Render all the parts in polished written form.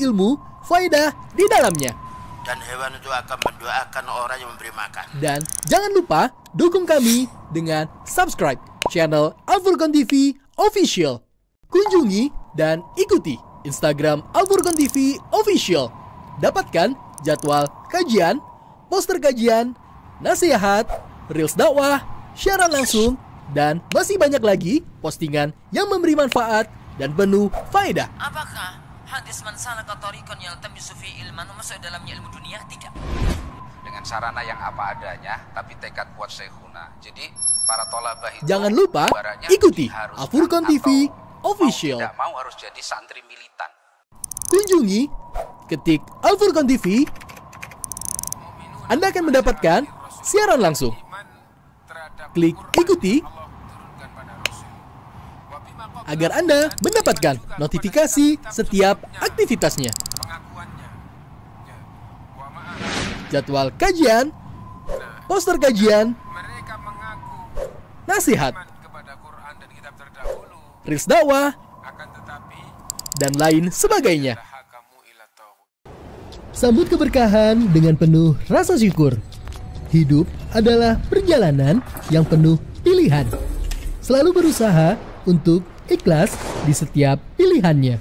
ilmu, faedah di dalamnya. Dan hewan itu akan mendoakan orang yang memberi makan. Dan jangan lupa dukung kami dengan subscribe channel Al Furqan TV Official. Kunjungi dan ikuti Instagram Al Furqan TV Official. Dapatkan jadwal kajian, poster kajian, nasihat, reels dakwah, siaran langsung, dan masih banyak lagi postingan yang memberi manfaat dan penuh faedah. Apakah hadis man salaka tariqan yaltamisu fi ilman masuk dalamnya ilmu dunia? Tidak. Dengan sarana yang apa adanya, tapi tekad kuat syekhuna. Jadi para thalabah itu Jangan lupa ibaratnya ikuti diharuskan Al Furqan TV atau Official. Mau tidak mau harus jadi santri militan. Kunjungi, ketik Al Furqan TV. Anda akan mendapatkan siaran langsung. Klik ikuti agar Anda mendapatkan notifikasi setiap aktivitasnya. Jadwal kajian, poster kajian, nasihat, reels dakwah, dan lain sebagainya. Sambut keberkahan dengan penuh rasa syukur. Hidup adalah perjalanan yang penuh pilihan. Selalu berusaha untuk ikhlas di setiap pilihannya.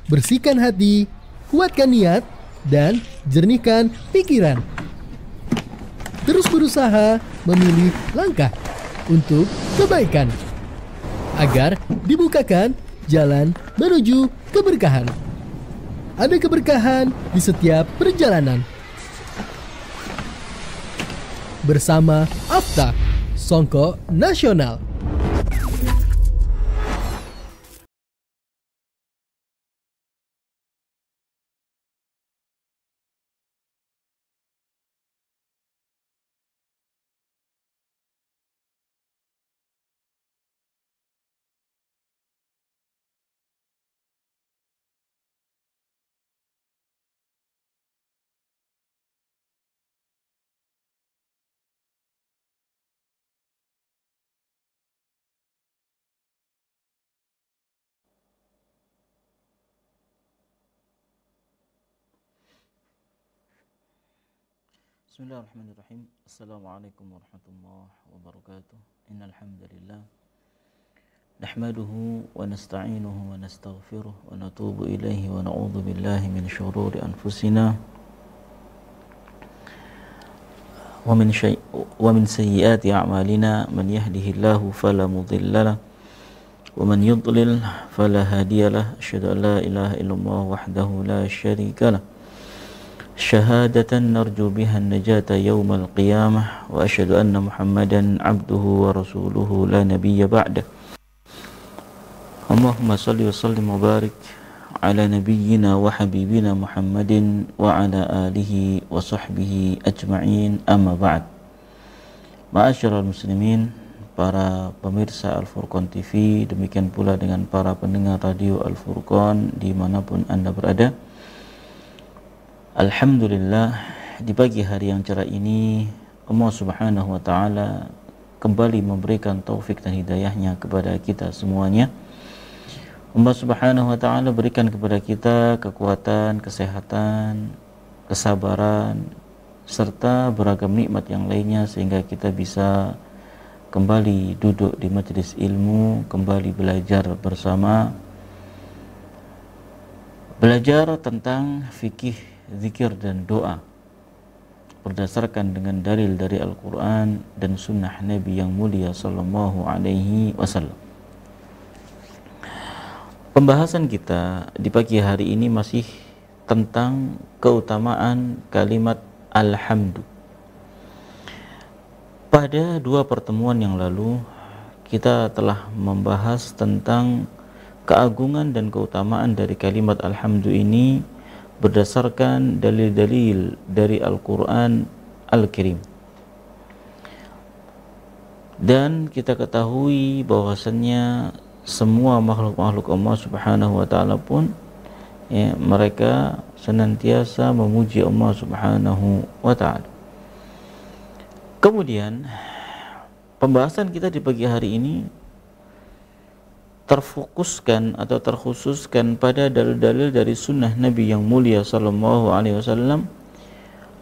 Bersihkan hati, kuatkan niat, dan jernihkan pikiran. Terus berusaha memilih langkah untuk kebaikan agar dibukakan jalan menuju keberkahan. Ada keberkahan di setiap perjalanan. Bersama Afta, Songko Nasional. Bismillahirrahmanirrahim. Assalamualaikum warahmatullahi wabarakatuh. Innal hamdalillah nahmaduhu wa nasta'inuhu wa nastaghfiruh wa natubu ilaihi wa na'udzu billahi min syururi anfusina wa min sayyiati a'malina. Man yahdihillahu fala mudhillalah wa man yudlil fala hadiyalah. Asyhadu an la ilaha illallah wahdahu la syarikalah syahadatan narju biha an-najata yawmal qiyamah wa asyhadu anna Muhammadan abduhu wa rasuluhu la nabiyya ba'dah. Allahumma salli wa sallim wa barik ala nabiyyina wa habibina Muhammadin wa ala alihi wa sahbihi ajma'in, amma ba'd. Ma'asyiral muslimin, para pemirsa Al Furqan TV, demikian pula dengan para pendengar radio Al Furqan dimanapun Anda berada. Alhamdulillah, di pagi hari yang cerah ini Allah Subhanahu wa ta'ala kembali memberikan taufik dan hidayahnya kepada kita semuanya. Allah Subhanahu wa ta'ala berikan kepada kita kekuatan, kesehatan, kesabaran, serta beragam nikmat yang lainnya sehingga kita bisa kembali duduk di majelis ilmu, kembali belajar bersama, belajar tentang fikih, zikir dan doa berdasarkan dengan dalil dari Al-Quran dan sunnah Nabi yang mulia sallallahu alaihi wasallam. Pembahasan kita di pagi hari ini masih tentang keutamaan kalimat alhamdu. Pada dua pertemuan yang lalu kita telah membahas tentang keagungan dan keutamaan dari kalimat alhamdu ini berdasarkan dalil-dalil dari Al-Quran Al-Karim. Dan kita ketahui bahwasannya semua makhluk-makhluk Allah Subhanahu wa ta'ala pun mereka senantiasa memuji Allah Subhanahu wa ta'ala. Kemudian pembahasan kita di pagi hari ini terfokuskan atau terkhususkan pada dalil-dalil dari sunnah Nabi yang mulia sallallahu alaihi wasallam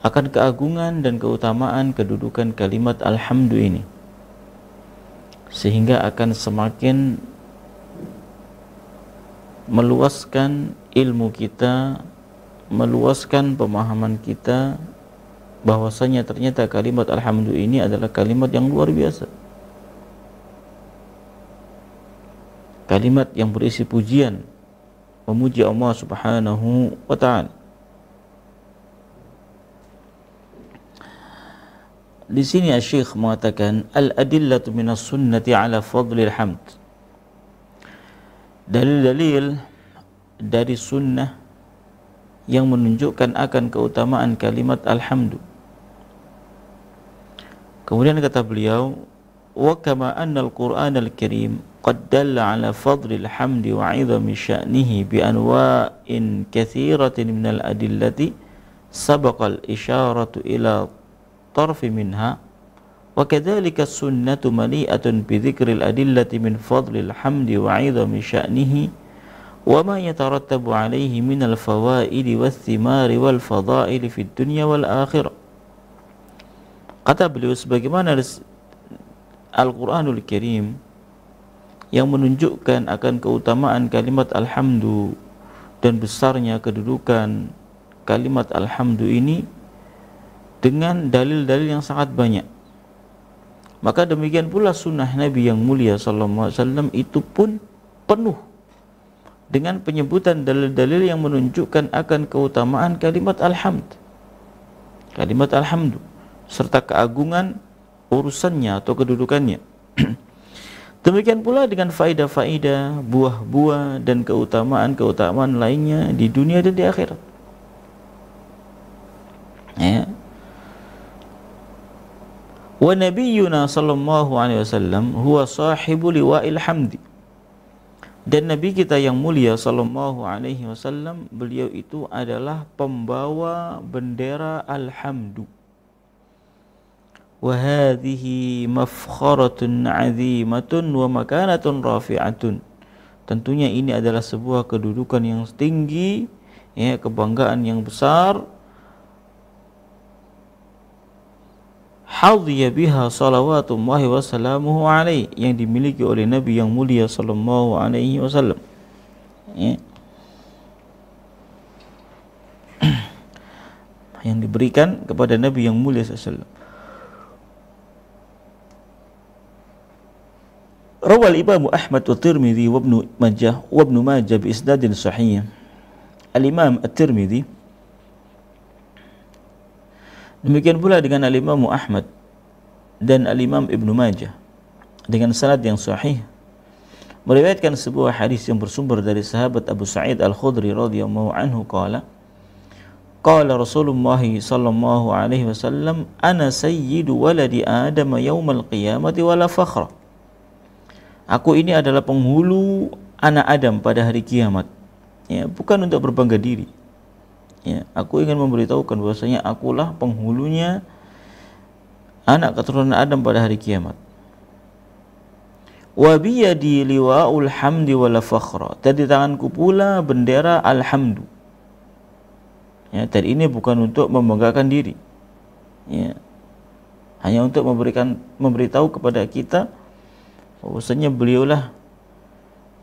akan keagungan dan keutamaan kedudukan kalimat alhamdu ini, sehingga akan semakin meluaskan ilmu kita, meluaskan pemahaman kita bahwasanya ternyata kalimat alhamdu ini adalah kalimat yang luar biasa, kalimat yang berisi pujian, memuji Allah Subhanahu wa ta'ala. Di sini Asy-Syaikh mengatakan al-adillatu minas sunnati ala fadlil hamd. Dalil-dalil dari sunnah yang menunjukkan akan keutamaan kalimat alhamdu. Kemudian kata beliau, wa kama anna al-Qur'an al-Karim qad dalla ala fadlil hamdi wa 'idhami sya'nihi bi anwa'in katsiratin minal adillati sabaqa al-isharatu ila tarfi minha wa kadzalika as-sunnatu mali'atun bi dzikril adillati min fadlil hamdi wa 'idhami sya'nihi wa ma yatarattabu 'alaihi minal fawaidi wath-thimari wal fada'ili fid dunya wal akhirah. Kata beliau, sebagaimana Al-Quranul Karim yang menunjukkan akan keutamaan kalimat alhamdu dan besarnya kedudukan kalimat alhamdu ini dengan dalil-dalil yang sangat banyak, maka demikian pula sunnah Nabi yang mulia sallallahu alaihi wasallam itu pun penuh dengan penyebutan dalil-dalil yang menunjukkan akan keutamaan kalimat alhamd, kalimat alhamdu, serta keagungan urusannya atau kedudukannya. Demikian pula dengan faedah-faedah, buah-buah dan keutamaan-keutamaan lainnya di dunia dan di akhirat. Ya. Wa nabiyyuna sallallahu alaihi wasallam huwa sahibu liwa'il hamdi. Dan Nabi kita yang mulia sallallahu alaihi wasallam, beliau itu adalah pembawa bendera alhamdu. Wa hadhihi mafkharatun 'azimatun wa makanatun rafi'atun. Tentunya ini adalah sebuah kedudukan yang tinggi, ya, kebanggaan yang besar. Hadhiya biha salawatullahi wa salamuhu alaihi, yang dimiliki oleh Nabi yang mulia sallallahu alaihi wasallam. Ya. Yang diberikan kepada Nabi yang mulia sallallahu alaihi wasallam. Rawal Imam Ahmad wa Tirmidzi wa Ibnu Majah bi isnadin sahih. Al-Imam At-Tirmidzi, demikian pula dengan Al-Imam Ahmad dan Al-Imam Ibnu Majah dengan sanad yang sahih, meriwayatkan sebuah hadis yang bersumber dari sahabat Abu Sa'id Al-Khudri radhiyallahu anhu qala Rasulullah sallallahu alaihi wasallam, ana sayyidu waladi Adam yaumal qiyamati wala fakhra. Aku ini adalah penghulu anak Adam pada hari kiamat. Ya, bukan untuk berbangga diri. Ya, aku ingin memberitahukan bahwasanya akulah penghulunya anak keturunan Adam pada hari kiamat. Wa biyadi liwa'ul hamdi wala fakhra. Dan di tanganku pula bendera alhamdu. Ya, dan ini bukan untuk membanggakan diri. Ya. Hanya untuk memberitahu kepada kita bahwasanya beliaulah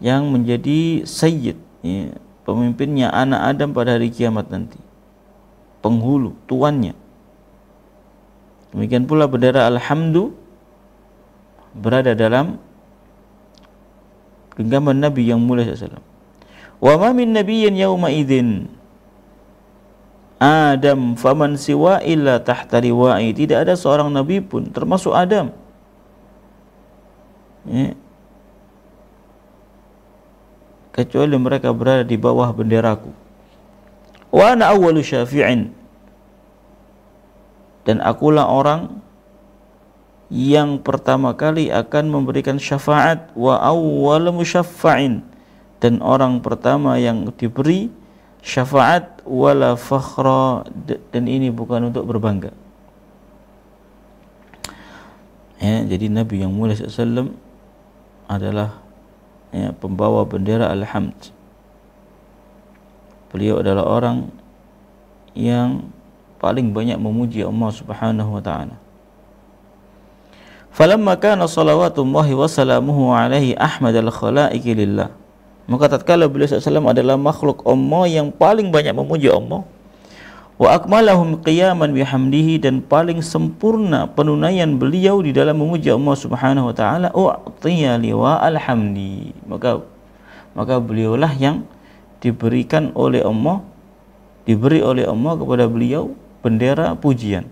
yang menjadi sayyid, ya, pemimpinnya anak Adam pada hari kiamat nanti, penghulu, tuannya. Demikian pula bendera alhamdu berada dalam genggaman Nabi yang mulia sallallahu alaihi wasallam. Wa ma min nabiyyin yauma idzin Adam faman siwa illa tahta liwa'i. Tidak ada seorang nabi pun termasuk Adam, ya, kecuali mereka berada di bawah benderaku. Wa ana awwalu syafi'in, dan akulah orang yang pertama kali akan memberikan syafaat. Wa awwalu musyaffa'in, dan orang pertama yang diberi syafaat. Wala fakhra, dan ini bukan untuk berbangga. Ya, jadi Nabi yang mulia sallallahu alaihi wasallam adalah ya, pembawa bendera Al-Hamd. Beliau adalah orang yang paling banyak memuji Allah Subhanahu wa taala. Falamma kana salawatullahi wa salamuhu alaihi ahmad al-khalaiqi lillah. Maka tatkala beliau SAW adalah makhluk Allah yang paling banyak memuji Allah, wa akmalahum qiyaman bihamdihi, dan paling sempurna penunaian beliau di dalam memuji Allah Subhanahu wa taala, u'tiya liwa alhamdi. Maka beliaulah yang diberi oleh Allah kepada beliau bendera pujian.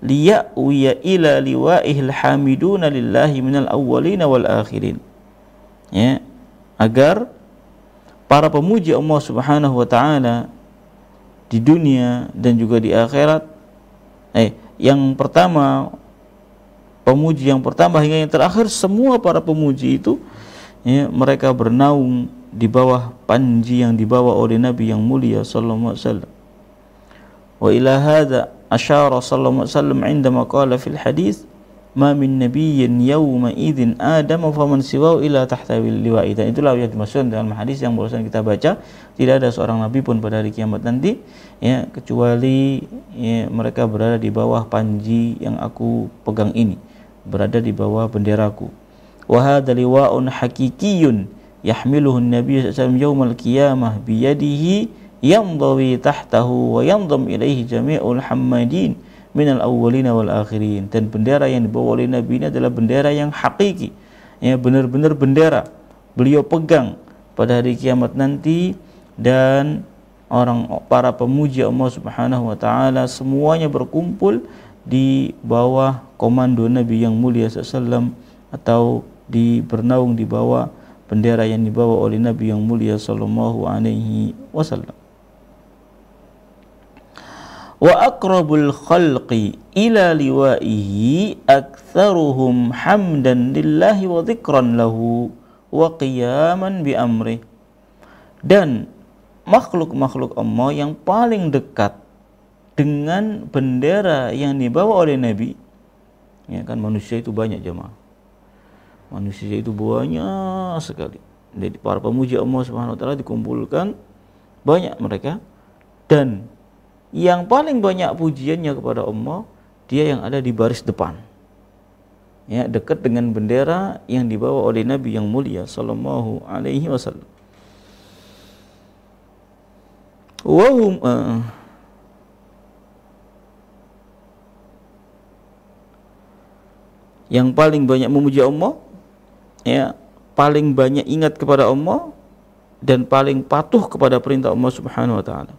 Liya'wiya ila liwa'ihil hamiduna lillahi minal awwalina wal akhirin. Ya, agar para pemuji Allah Subhanahu wa taala di dunia dan juga di akhirat, yang pertama, pemuji yang pertama hingga yang terakhir, semua para pemuji itu, ya, mereka bernaung di bawah panji yang dibawa oleh Nabi yang mulia sallallahu alaihi wasallam. Wa ila hadza asyara sallallahu alaihi wasallam indama qala fil hadis, ma min nabiyyin yawma idzin adam faman siwahu ila tahta liwa'i. Dan itulah yang dimaksud dalam hadis yang barusan kita baca, tidak ada seorang nabi pun pada hari kiamat nanti, ya, kecuali, ya, mereka berada di bawah panji yang aku pegang ini, berada di bawah benderaku. Wa hadza liwa'un haqiqiyyun yahmiluhu an-nabiy sallallahu alaihi wasallam yaumal qiyamah biyadihi yamdawi tahtahu wa yandam ilaihi jami'ul hammadin minal awwalina wal akhirin. Dan bendera yang dibawa oleh Nabi ini adalah bendera yang hakiki, ya, benar-benar bendera beliau pegang pada hari kiamat nanti, dan para pemuji Allah Subhanahu wa taala semuanya berkumpul di bawah komando Nabi yang mulia sallallahu, atau bernaung di bawah bendera yang dibawa oleh Nabi yang mulia sallallahu alaihi wasallam. Wa aqrabul khalqi ila liwa'ihi aktsaruhum hamdan lillahi wa dzikran lahu wa qiyaman bi amri. Dan makhluk-makhluk Allah yang paling dekat dengan bendera yang dibawa oleh Nabi, ya kan, manusia itu banyak jemaah. Manusia itu banyak sekali. Jadi para pemuji Allah Subhanahu wa taala dikumpulkan banyak mereka, dan yang paling banyak pujiannya kepada Allah, dia yang ada di baris depan, ya, dekat dengan bendera yang dibawa oleh Nabi yang mulia sallallahu alaihi wasallam. Wahum yang paling banyak memuji Allah, ya, paling banyak ingat kepada Allah, dan paling patuh kepada perintah Allah Subhanahu wa taala.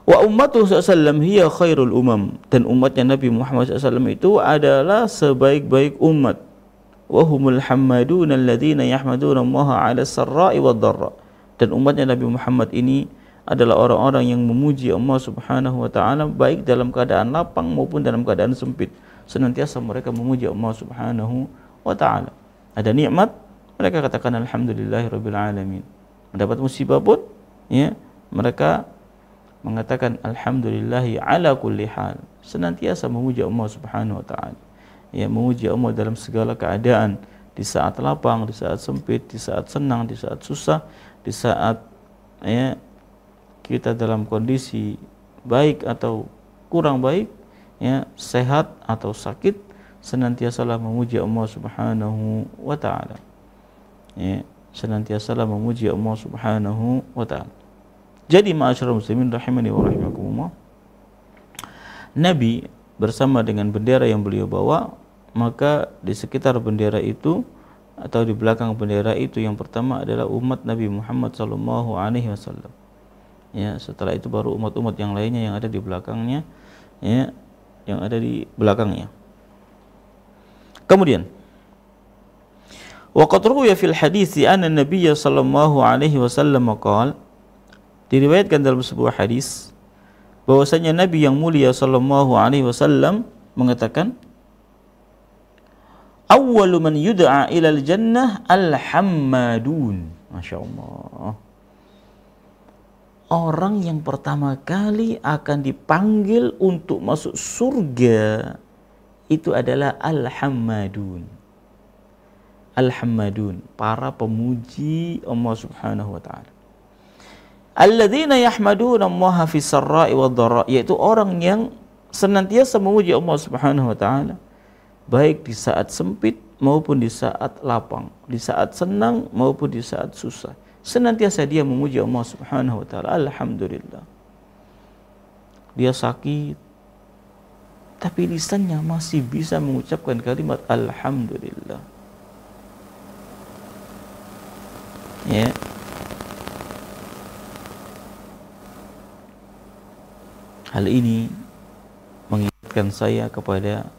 Wa ummatuhu sallallahu hiya khairul umam, dan umatnya Nabi Muhammad SAW itu adalah sebaik-baik umat. Wa humul hammaduna alladzina yahmaduna Allah 'ala sarra'i wad dharra, dan umatnya Nabi Muhammad ini adalah orang-orang yang memuji Allah Subhanahu wa taala baik dalam keadaan lapang maupun dalam keadaan sempit. Senantiasa mereka memuji Allah Subhanahu wa taala. Ada nikmat, mereka katakan alhamdulillahirabbil alamin. Mendapat musibah pun, ya, mereka mengatakan alhamdulillahi ala kulli hal. Senantiasa memuji Allah Subhanahu wa taala. Ya, memuji Allah dalam segala keadaan, di saat lapang, di saat sempit, di saat senang, di saat susah, di saat, ya, kita dalam kondisi baik atau kurang baik, ya, sehat atau sakit, senantiasalah memuji Allah Subhanahu wa taala. Ya, senantiasalah memuji Allah Subhanahu wa taala. Jadi ma'asyiral muslimin rahimani wa rahimakumullah, Nabi bersama dengan bendera yang beliau bawa, maka di sekitar bendera itu atau di belakang bendera itu yang pertama adalah umat Nabi Muhammad sallallahu alaihi wasallam. Ya, setelah itu baru umat-umat yang lainnya yang ada di belakangnya, ya, yang ada di belakangnya. Kemudian wa qad ruwiya fil hadits anna an-nabiy sallallahu alaihi wasallam qala, diriwayatkan dalam sebuah hadis bahwasanya Nabi yang mulia sallallahu alaihi wasallam mengatakan, awwalu man yud'a ilal jannah al-hammadun. Masyaallah. Orang yang pertama kali akan dipanggil untuk masuk surga itu adalah al-hammadun. al-hammadun, para pemuji Allah Subhanahu wa taala. Alladzina yahmaduna Allah fi sarra'i wad dharra, yaitu orang yang senantiasa memuji Allah Subhanahu wa taala baik di saat sempit maupun di saat lapang, di saat senang maupun di saat susah. Senantiasa dia memuji Allah Subhanahu wa taala. Alhamdulillah. Dia sakit, tapi lisannya masih bisa mengucapkan kalimat alhamdulillah. Ya. Hal ini mengingatkan saya kepada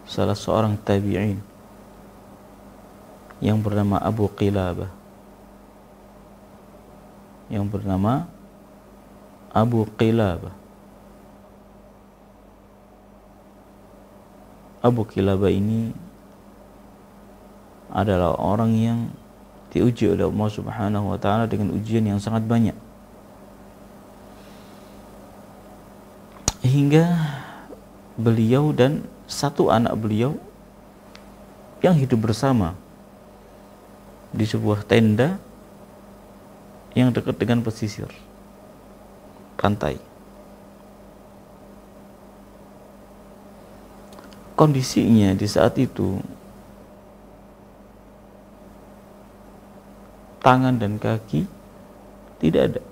salah seorang tabi'in yang bernama Abu Qilabah. Abu Qilabah ini adalah orang yang diuji oleh Allah Subhanahu wa taala dengan ujian yang sangat banyak. Hingga beliau dan satu anak beliau yang hidup bersama di sebuah tenda yang dekat dengan pesisir pantai. Kondisinya di saat itu tangan dan kaki tidak ada.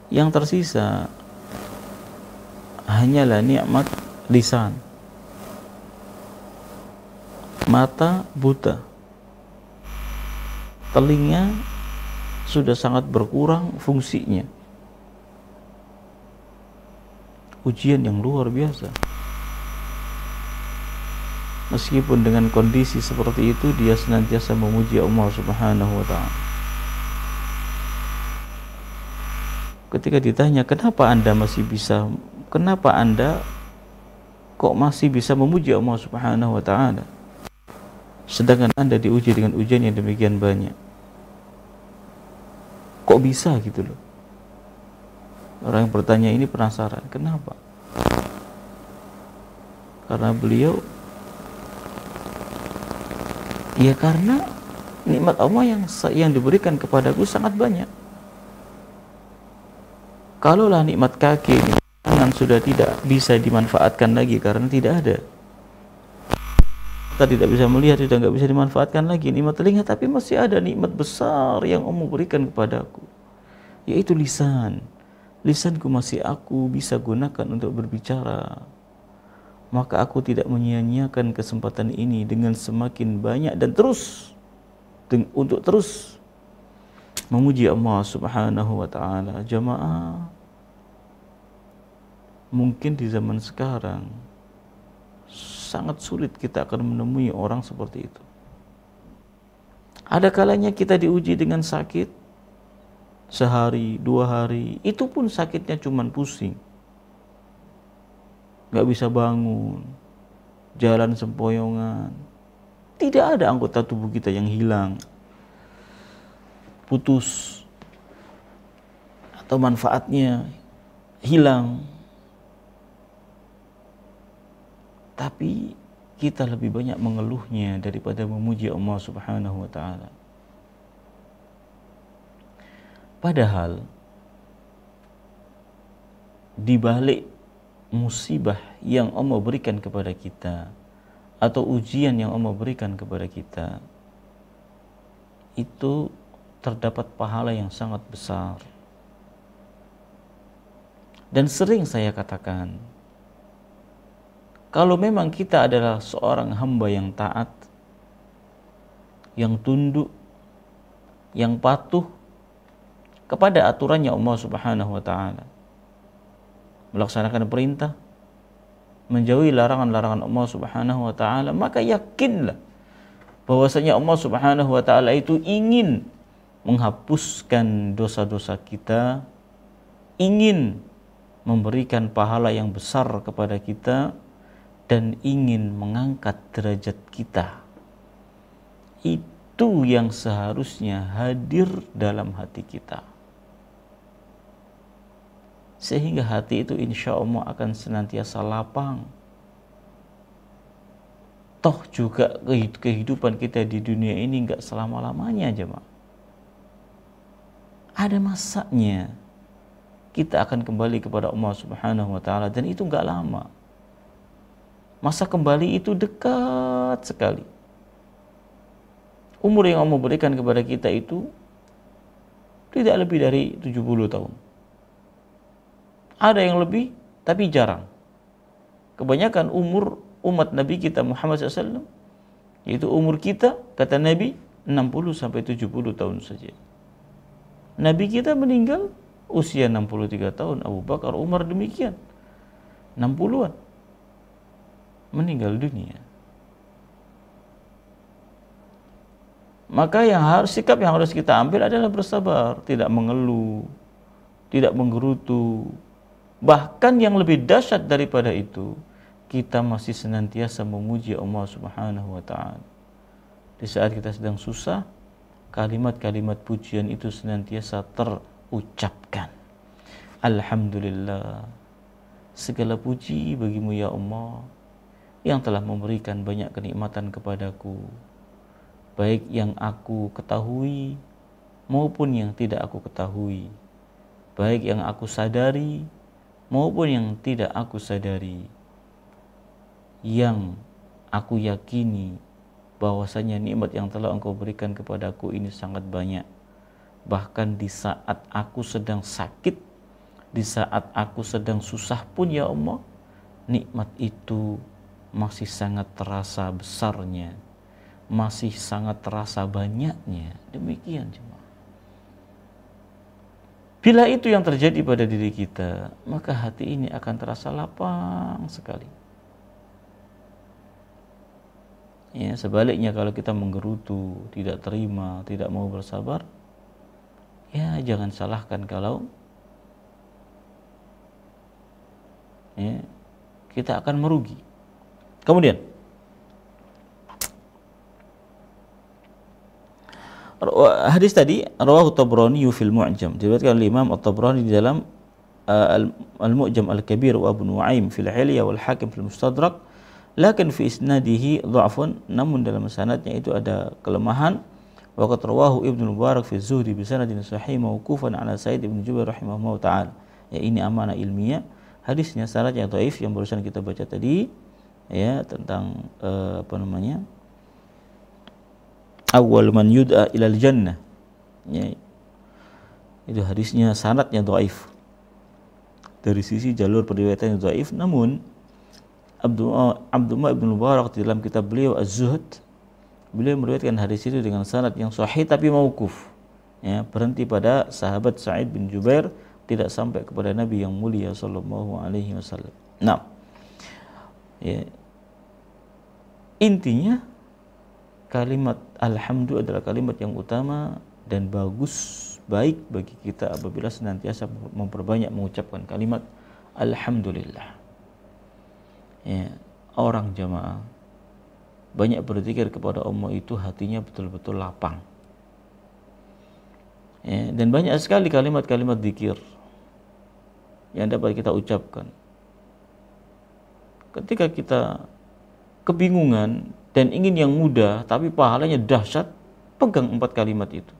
Yang tersisa hanyalah nikmat lisan. Mata buta, telinga sudah sangat berkurang fungsinya. Ujian yang luar biasa. Meskipun dengan kondisi seperti itu, dia senantiasa memuji Allah Subhanahu wa taala. Ketika ditanya, kenapa Anda kok masih bisa memuji Allah Subhanahu wa taala, sedangkan Anda diuji dengan ujian yang demikian banyak? Kok bisa gitu loh? Orang yang bertanya ini penasaran, kenapa? Karena beliau, ya karena nikmat Allah yang diberikan kepadaku sangat banyak. Kalaulah nikmat kaki, nikmat tangan sudah tidak bisa dimanfaatkan lagi karena tidak ada, kita tidak bisa melihat, sudah nggak bisa dimanfaatkan lagi. Nikmat telinga, tapi masih ada nikmat besar yang Allah berikan kepadaku, yaitu lisan. Lisanku masih aku bisa gunakan untuk berbicara, maka aku tidak menyia-nyiakan kesempatan ini dengan semakin banyak dan untuk terus memuji Allah Subhanahu wa taala. Jamaah, mungkin di zaman sekarang sangat sulit kita akan menemui orang seperti itu. Ada kalanya kita diuji dengan sakit sehari, 2 hari, itu pun sakitnya cuman pusing, nggak bisa bangun, jalan sempoyongan, tidak ada anggota tubuh kita yang hilang, putus, atau manfaatnya hilang. Tapi kita lebih banyak mengeluhnya daripada memuji Allah Subhanahu wa taala. Padahal di balik musibah yang Allah berikan kepada kita atau ujian yang Allah berikan kepada kita, itu terdapat pahala yang sangat besar. Dan sering saya katakan, kalau memang kita adalah seorang hamba yang taat, yang tunduk, yang patuh kepada aturannya Allah Subhanahu wa taala, melaksanakan perintah, menjauhi larangan-larangan Allah Subhanahu wa taala, maka yakinlah bahwasanya Allah Subhanahu wa taala itu ingin menghapuskan dosa-dosa kita, ingin memberikan pahala yang besar kepada kita, dan ingin mengangkat derajat kita. Itu yang seharusnya hadir dalam hati kita, sehingga hati itu insya Allah akan senantiasa lapang, toh juga kehidupan kita di dunia ini nggak selama-lamanya jemaah. Ada masanya kita akan kembali kepada Allah Subhanahu wa taala, dan itu nggak lama. Masa kembali itu dekat sekali. Umur yang Allah berikan kepada kita itu tidak lebih dari 70 tahun. Ada yang lebih, tapi jarang. Kebanyakan umur umat Nabi kita Muhammad SAW, yaitu umur kita, kata Nabi, 60-70 tahun saja. Nabi kita meninggal usia 63 tahun, Abu Bakar, Umar demikian. 60-an meninggal dunia. Maka sikap yang harus kita ambil adalah bersabar, tidak mengeluh, tidak menggerutu. Bahkan yang lebih dahsyat daripada itu, kita masih senantiasa memuji Allah Subhanahu wa taala. Di saat kita sedang susah, kalimat-kalimat pujian itu senantiasa terucapkan. Alhamdulillah, segala puji bagimu ya Allah, yang telah memberikan banyak kenikmatan kepadaku, baik yang aku ketahui maupun yang tidak aku ketahui, baik yang aku sadari maupun yang tidak aku sadari. Yang aku yakini bahwasanya nikmat yang telah Engkau berikan kepadaku ini sangat banyak. Bahkan di saat aku sedang sakit, di saat aku sedang susah pun ya Allah, nikmat itu masih sangat terasa besarnya, masih sangat terasa banyaknya. Demikian jemaah. Bila itu yang terjadi pada diri kita, maka hati ini akan terasa lapang sekali. Ya, sebaliknya kalau kita menggerutu, tidak terima, tidak mau bersabar, ya jangan salahkan kalau ya, kita akan merugi. Kemudian hadis tadi rawahu Tabrani fil Mu'jam, diriwayatkan oleh Imam At-Tabrani di dalam Al-Mu'jam Al-Kabir wa Abu Nu'aim fil Hilyah wal Hakim fil Mustadrak, lakin fi isnadihi dha'fun, namun dalam sanadnya itu ada kelemahan. Wa qad rawahu Ibnu Mubarak fi Zuhri bi sanadin sahih mauqufan ala Sa'id bin Jubair rahimahullah taala. Ya, ini amanah ilmiah. Hadisnya sanadnya dhaif yang barusan kita baca tadi, ya, tentang awal man yud'a ilal jannah, ya, itu hadisnya sanadnya dhaif dari sisi jalur periwayatannya dhaif. Namun Abdullah ibn Mubarak di dalam kitab beliau Az-Zuhd, beliau meriwayatkan hadis itu dengan sanad yang sahih tapi mauquf, ya, berhenti pada sahabat Sa'id bin Jubair, tidak sampai kepada Nabi yang mulia sallallahu alaihi wasallam. Nah, ya, intinya kalimat alhamdulillah adalah kalimat yang utama dan baik bagi kita apabila senantiasa memperbanyak mengucapkan kalimat alhamdulillah. Ya, orang jamaah banyak berzikir kepada Allah itu hatinya betul-betul lapang. Ya, dan banyak sekali kalimat-kalimat zikir yang dapat kita ucapkan. Ketika kita kebingungan dan ingin yang mudah tapi pahalanya dahsyat, pegang 4 kalimat itu.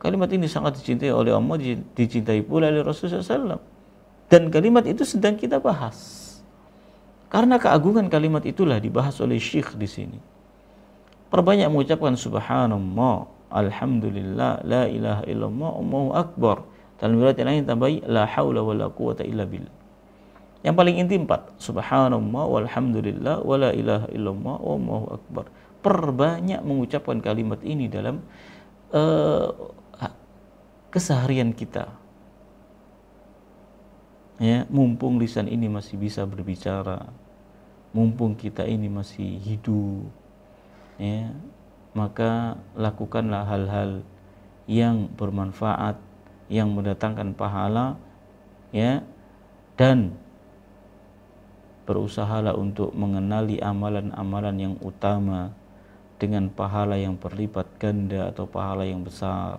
Kalimat ini sangat dicintai oleh Allah, dicintai pula oleh Rasulullah SAW. Dan kalimat itu sedang kita bahas. Karena keagungan kalimat itulah dibahas oleh Syekh di sini. Perbanyak mengucapkan subhanallah, alhamdulillah, la ilaha illallah, Allahu akbar. Dalam riwayat lain tambahi la haula wala quwata illa billah. Yang paling inti 4, subhanallah walhamdulillah wala ilaha illallah wallahu akbar. Perbanyak mengucapkan kalimat ini dalam keseharian kita. Ya, mumpung lisan ini masih bisa berbicara, mumpung kita ini masih hidup, ya, maka lakukanlah hal-hal yang bermanfaat, yang mendatangkan pahala, ya, dan berusahalah untuk mengenali amalan-amalan yang utama dengan pahala yang berlipat ganda atau pahala yang besar,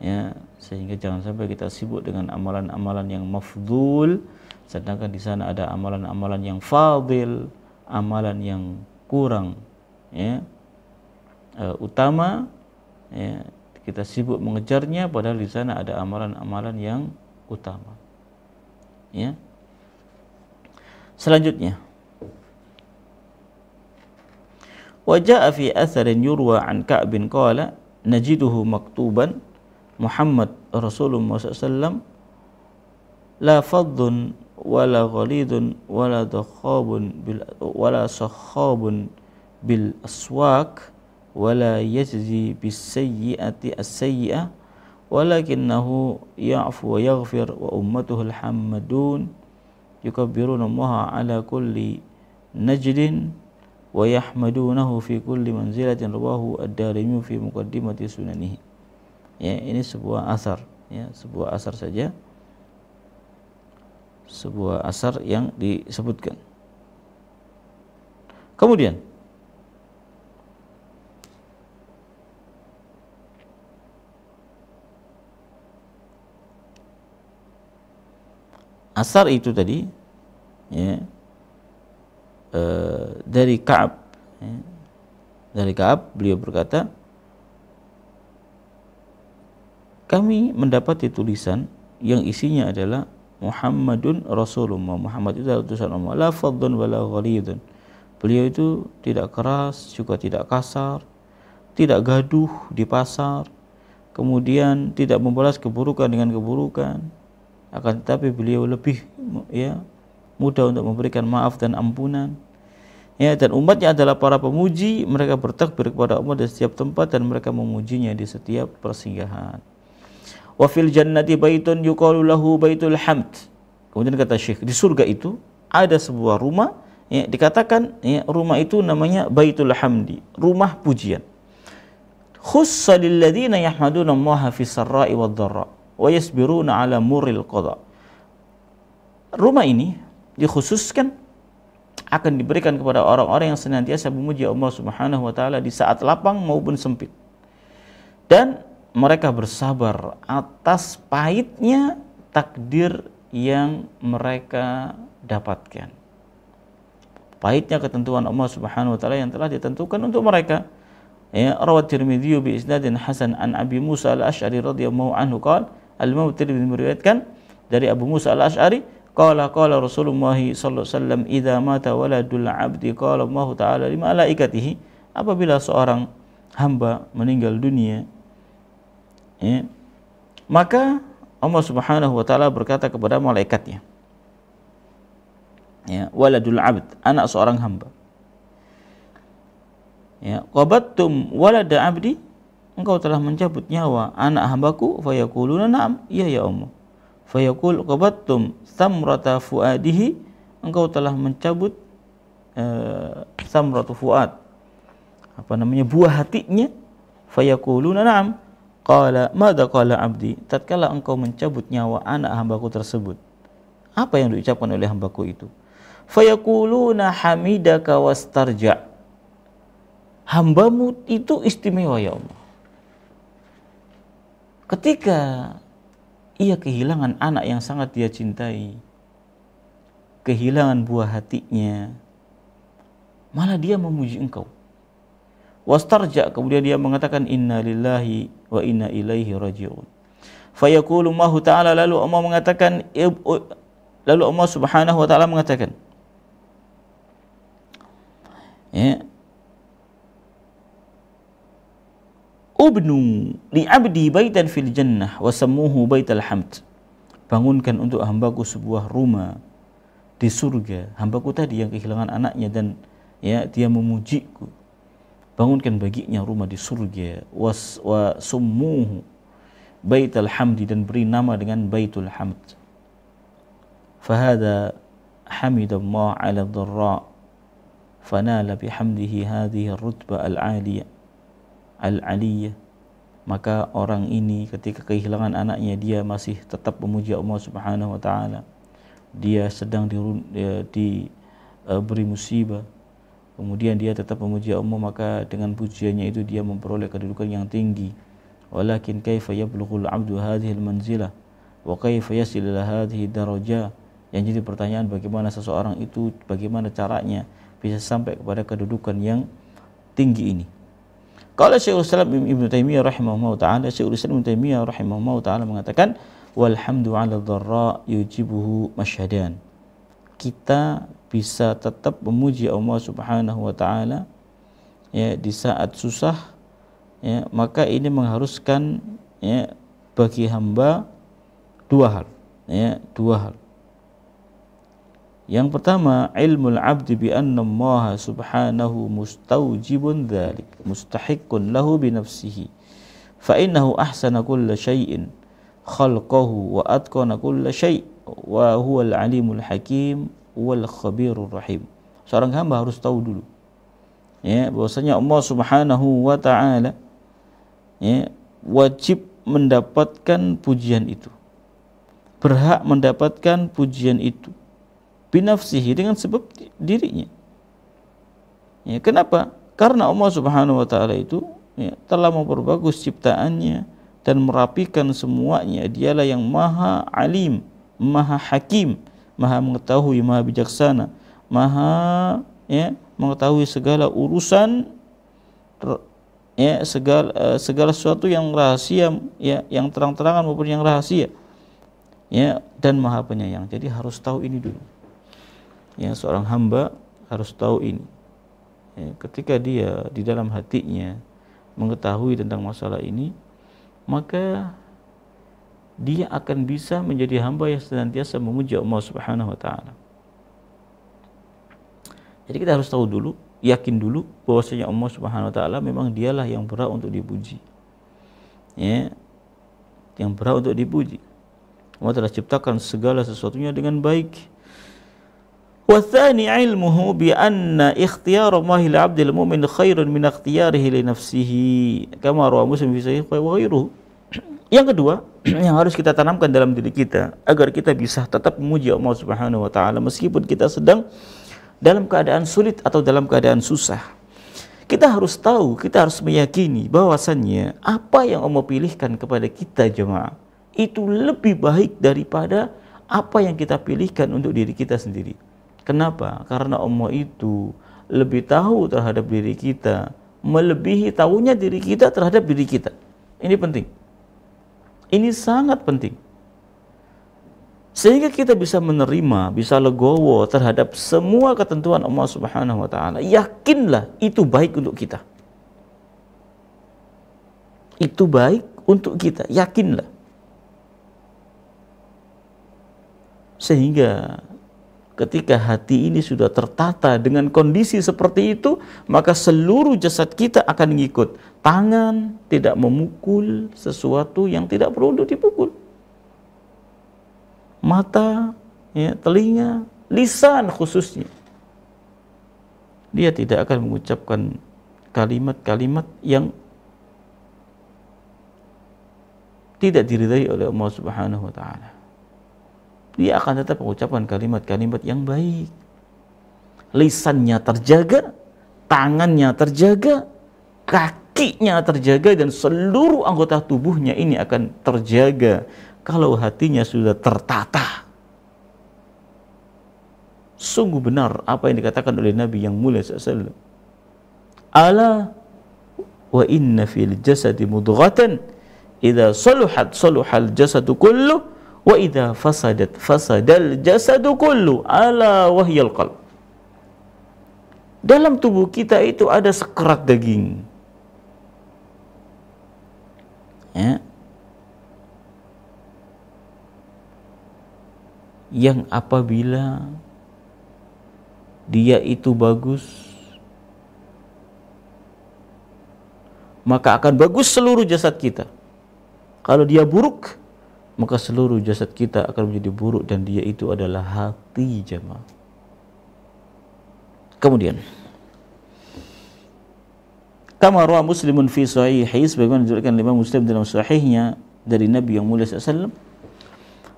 ya, sehingga jangan sampai kita sibuk dengan amalan-amalan yang mafdhul sedangkan di sana ada amalan-amalan yang fadil, amalan yang kurang ya utama, ya, kita sibuk mengejarnya padahal di sana ada amalan-amalan yang utama. Ya. Selanjutnya, wa jaa'a fi atharin yurwa an Ka'b qala najiduhu maktuban Muhammad Rasulullah sallallahu la faddun wala ghalidun wala sakhabun bil aswaq wala yajzi bis sayyi'ati as-sayyi'ah walakinnahu ya'fu wa yaghfir wa ummatuhu al-hammadun yukabbiruna Allah ala kulli najdin wa yahmadunahu fi kulli manzilatin rawahu ad-Darimi fi muqaddimati sunanihi. Ya, ini sebuah asar, ya, sebuah asar saja, sebuah asar yang disebutkan. Kemudian asar itu tadi, ya, dari Ka'ab, ya, dari Ka'ab beliau berkata, kami mendapati tulisan yang isinya adalah Muhammadun Rasulullah, Muhammad itu adalah utusan Allah, la faddun wala ghalidun. Beliau itu tidak keras juga tidak kasar, tidak gaduh di pasar, kemudian tidak membalas keburukan dengan keburukan, akan tetapi beliau lebih, ya, mudah untuk memberikan maaf dan ampunan. Ya, dan umatnya adalah para pemuji, mereka bertakbir kepada Allah di setiap tempat dan mereka memujinya di setiap persinggahan. Wa fil jannati baitun yuqalu lahu baitul hamd. Kemudian kata Syekh, di surga itu ada sebuah rumah, ya, dikatakan, ya, rumah itu namanya Baitul Hamdi, rumah pujian. Khussa lil ladzina yahmaduna Allah fi sarra'i wad dharra wa yasbiruna ala murril qada. Rumah ini dikhususkan akan diberikan kepada orang-orang yang senantiasa memuji Allah Subhanahu wa taala di saat lapang maupun sempit. Dan mereka bersabar atas pahitnya takdir yang mereka dapatkan. Pahitnya ketentuan Allah Subhanahu wa taala yang telah ditentukan untuk mereka. Ya, rawat Tirmidzi bi isnadin hasan an Abi Musa al-Asy'ari radhiyallahu anhu qala, al-Imam Tirmidzi meriwayatkan dari Abu Musa al-Asy'ari qala Rasulullah sallallahu alaihi wasallam idza mata waladul 'abdi qala Allah taala li malaikatihi, apabila seorang hamba meninggal dunia, ya, maka Allah Subhanahu wa taala berkata kepada malaikatnya, ya, waladul 'abd, anak seorang hamba, ya, qabattum walada 'abdi, engkau telah mencabut nyawa anak hambaku, fayaquluna na'am, iya ya Allah. Fayaqul qabattum samrata fuadihi, engkau telah mencabut samratu fuad, apa namanya, buah hatinya. Fayaquluna na'am, qala madza qala 'abdi, tatkala engkau mencabut nyawa anak hambaku tersebut, apa yang diucapkan oleh hambaku itu? Fayaquluna hamidaka wastarja, hambamu itu istimewa ya Allah. Ketika ia kehilangan anak yang sangat dia cintai, kehilangan buah hatinya, malah dia memuji engkau. Wastarja, kemudian dia mengatakan inna lillahi wa inna ilaihi raji'un. Fayaqulu Allah ta'ala, lalu Allah mengatakan, lalu Allah Subhanahu wa taala mengatakan, ya, ubnu li abdi baitan fil jannah wa sammuhu baital hamd, bangunkan untuk hambaku sebuah rumah di surga. Hambaku tadi yang kehilangan anaknya dan, ya, dia memujiku, bangunkan baginya rumah di surga. Wa summuhu baital hamdi, dan beri nama dengan baitul hamd. Fahada hamidallah ala dharra fanala bihamdihi hadhihi ar-rutbah al-aliyah al-aliyah. Maka orang ini ketika kehilangan anaknya, dia masih tetap memuji Allah Subhanahu wa taala. Dia sedang diberi musibah, kemudian dia tetap memuji Allah, maka dengan pujiannya itu dia memperoleh kedudukan yang tinggi. Walakin kaifa yablughul 'abdu hadhihi al-manzilah wa kaifa yasil ila hadhihi darajah. Yang jadi pertanyaan, bagaimana seseorang itu, bagaimana caranya bisa sampai kepada kedudukan yang tinggi ini. Kalau Syekhul Islam Ibnu Taimiyah rahimahullah taala, Syekhul Islam Ibnu Taimiyah rahimahullah taala mengatakan walhamdu 'ala dharra yujibuhu masyhadan. Kita bisa tetap memuji Allah Subhanahu wa taala ya di saat susah ya, maka ini mengharuskan ya bagi hamba dua hal. Yang pertama, ilmul abdi bi anna Allah subhanahu mustawjibun dzalik, mustahiqqun lahu bi nafsihi. Fa innahu ahsana kulla syai'in khalqahu wa atqana kulla syai' wa huwal alimul hakim wal khabirur rahim. Seorang hamba harus tahu dulu ya bahwasanya Allah Subhanahu wa taala ya wajib mendapatkan pujian itu. Berhak mendapatkan pujian itu binafsihi, dengan sebab dirinya. Ya, kenapa? Karena Allah Subhanahu wa taala itu ya, telah memperbagus ciptaannya dan merapikan semuanya. Dialah yang Maha Alim, Maha Hakim, Maha mengetahui, Maha bijaksana, Maha ya, mengetahui segala urusan ya, segala sesuatu yang rahasia ya, yang terang-terangan maupun yang rahasia. Ya, dan Maha Penyayang. Jadi harus tahu ini dulu. Ya, seorang hamba harus tahu ini. Ya, ketika dia di dalam hatinya mengetahui tentang masalah ini, maka dia akan bisa menjadi hamba yang senantiasa memuji Allah Subhanahu wa taala. Jadi kita harus tahu dulu, yakin dulu bahwasanya Allah Subhanahu wa taala memang dialah yang berhak untuk dipuji. Ya, yang berhak untuk dipuji. Allah telah ciptakan segala sesuatunya dengan baik. Wa tsani ilmuhu bi anna ikhtiyar Allah lil 'abdil mu'min khairun min ikhtiyarihi li nafsihi kama rawa Muslim fi sahih wa ghairuhu. Yang kedua, yang harus kita tanamkan dalam diri kita agar kita bisa tetap memuji Allah Subhanahu wa taala meskipun kita sedang dalam keadaan sulit atau dalam keadaan susah. Kita harus tahu, kita harus meyakini bahwasannya apa yang Allah pilihkan kepada kita jemaah itu lebih baik daripada apa yang kita pilihkan untuk diri kita sendiri. Kenapa? Karena Allah itu lebih tahu terhadap diri kita, melebihi tahunya diri kita terhadap diri kita. Ini penting. Ini sangat penting. Sehingga kita bisa menerima, bisa legowo terhadap semua ketentuan Allah Subhanahu wa taala. Yakinlah itu baik untuk kita. Itu baik untuk kita, yakinlah. Sehingga ketika hati ini sudah tertata dengan kondisi seperti itu, maka seluruh jasad kita akan mengikut. Tangan tidak memukul sesuatu yang tidak perlu untuk dipukul. Mata, ya, telinga, lisan khususnya, dia tidak akan mengucapkan kalimat-kalimat yang tidak diridai oleh Allah Subhanahu wa taala. Dia akan tetap mengucapkan kalimat-kalimat yang baik. Lisannya terjaga, tangannya terjaga, kakinya terjaga, dan seluruh anggota tubuhnya ini akan terjaga kalau hatinya sudah tertata. Sungguh benar apa yang dikatakan oleh Nabi yang mulia SAW. Ala wa inna fil jasadi mudghatan idza saluhat saluhal jasadu kullu wa idza fasadat fasadal jasadu kullu ala wahyal qalb. Dalam tubuh kita itu ada sekerat daging. Ya. Yang apabila dia itu bagus, maka akan bagus seluruh jasad kita. Kalau dia buruk, maka seluruh jasad kita akan menjadi buruk, dan dia itu adalah hati jemaah. Kemudian, kama rawa Muslimun fi sahihi, sebagaimana diriwayatkan Imam Muslim dalam sahihnya dari Nabi yang mulia sallallahu alaihi wasallam,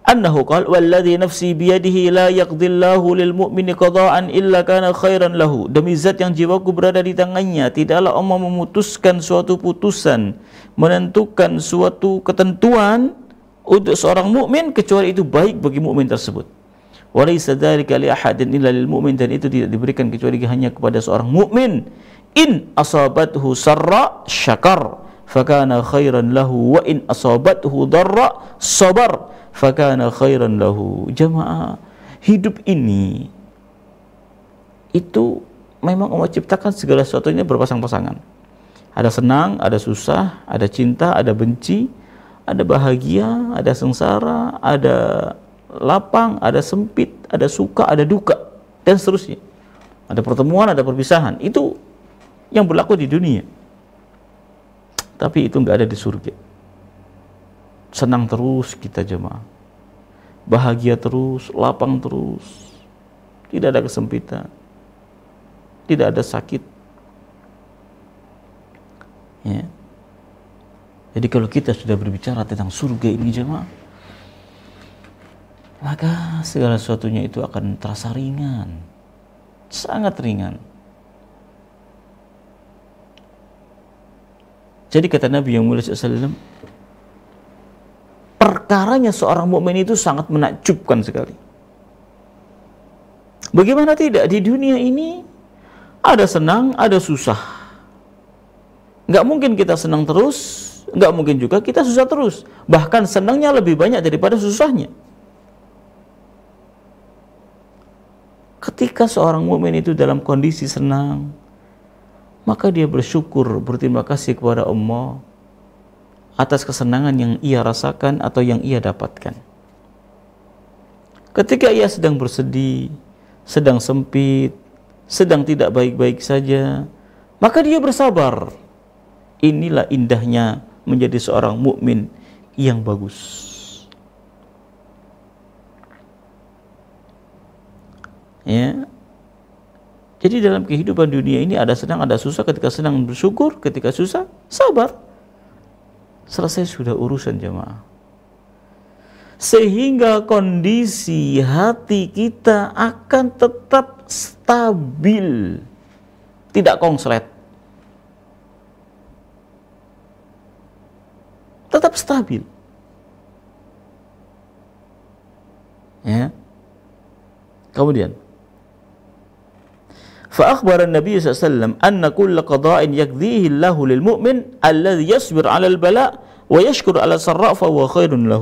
annahu qala walladhi nafsi biyadihi la yaqdillahu lil mu'mini qada'an illa kana khairan lahu. Demi zat yang jiwaku berada di tangannya, tidaklah Allah memutuskan suatu putusan, menentukan suatu ketentuan untuk seorang mukmin kecuali itu baik bagi mukmin tersebut. Walaysa dzalika li ahadin illa lil mu'min, dan itu tidak diberikan kecuali hanya kepada seorang mukmin. In asabathu sarra syakar fakana khairan lahu wa in asabathu darra sabar fakana khairan lahu. Jamaah, hidup ini itu memang Allah ciptakan segala sesuatunya berpasang-pasangan. Ada senang, ada susah, ada cinta, ada benci, ada bahagia, ada sengsara, ada lapang, ada sempit, ada suka, ada duka, dan seterusnya. Ada pertemuan, ada perpisahan. Itu yang berlaku di dunia. Tapi itu nggak ada di surga. Senang terus kita jemaah, bahagia terus, lapang terus, tidak ada kesempitan, tidak ada sakit. Ya. Jadi kalau kita sudah berbicara tentang surga ini jemaah, maka segala sesuatunya itu akan terasa ringan, sangat ringan. Jadi kata Nabi yang mulia SAW, perkaranya seorang mukmin itu sangat menakjubkan sekali. Bagaimana tidak, di dunia ini ada senang, ada susah. Nggak mungkin kita senang terus, nggak mungkin juga kita susah terus. Bahkan senangnya lebih banyak daripada susahnya. Ketika seorang mukmin itu dalam kondisi senang, maka dia bersyukur, berterima kasih kepada Allah atas kesenangan yang ia rasakan atau yang ia dapatkan. Ketika ia sedang bersedih, sedang sempit, sedang tidak baik-baik saja, maka dia bersabar. Inilah indahnya menjadi seorang mukmin yang bagus. Ya. Jadi dalam kehidupan dunia ini ada senang, ada susah. Ketika senang bersyukur, ketika susah sabar. Selesai sudah urusan jemaah. Sehingga kondisi hati kita akan tetap stabil, tidak konslet. Tetap stabil. Ya. Kemudian فأخبر النبي صلى الله عليه وسلم أن كل قضاء يقضيه الله للمؤمن الذي يصبر على البلاء ويشكر على السراء فهو خير له.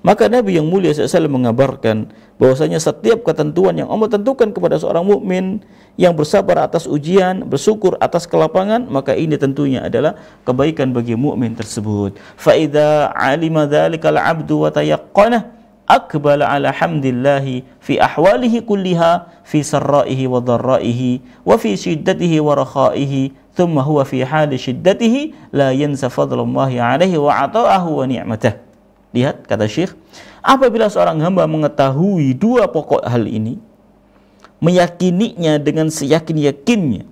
Maka Nabi yang mulia SAW mengabarkan bahwasanya setiap ketentuan yang Allah tentukan kepada seorang mukmin yang bersabar atas ujian, bersyukur atas kelapangan, maka ini tentunya adalah kebaikan bagi mukmin tersebut. فَإِذَا عَلِمَ ذَلِكَ الْعَبْدُ وَتَيَقَّنَهُ akbala ala hamdillahi fi ahwalihi kulliha fi sarraihi wa dharraihi wa fi shiddatihi wa rakhaihi thumma huwa fi hali shiddatihi la yansa fadlallahi alaihi wa ata'ahu wa ni'matah. Lihat kata Syekh, apabila seorang hamba mengetahui dua pokok hal ini, meyakininya dengan seyakin-yakinnya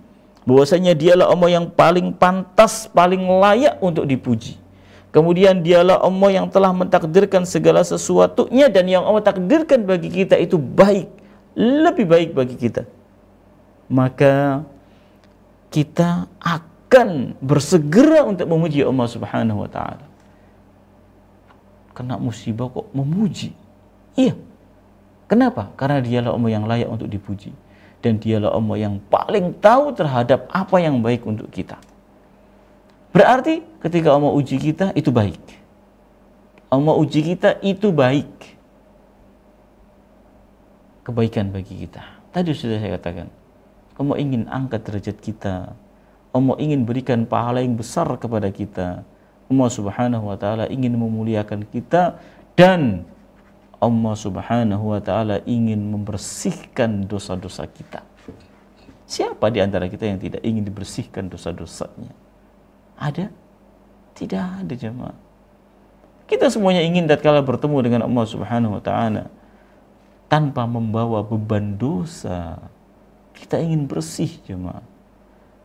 bahwasanya dialah Allah yang paling pantas, paling layak untuk dipuji. Kemudian dialah Allah yang telah mentakdirkan segala sesuatunya, dan yang Allah takdirkan bagi kita itu baik, lebih baik bagi kita. Maka kita akan bersegera untuk memuji Allah Subhanahu wa taala. Kena musibah kok memuji? Iya. Kenapa? Karena dialah Allah yang layak untuk dipuji, dan dialah Allah yang paling tahu terhadap apa yang baik untuk kita. Berarti ketika Allah uji kita itu baik. Allah uji kita itu baik. Kebaikan bagi kita. Tadi sudah saya katakan, Allah ingin angkat derajat kita. Allah ingin berikan pahala yang besar kepada kita. Allah Subhanahu wa taala ingin memuliakan kita, dan Allah Subhanahu wa taala ingin membersihkan dosa-dosa kita. Siapa di antara kita yang tidak ingin dibersihkan dosa-dosanya? Ada? Tidak ada jemaah. Kita semuanya ingin tatkala bertemu dengan Allah Subhanahu wa taala tanpa membawa beban dosa. Kita ingin bersih jemaah.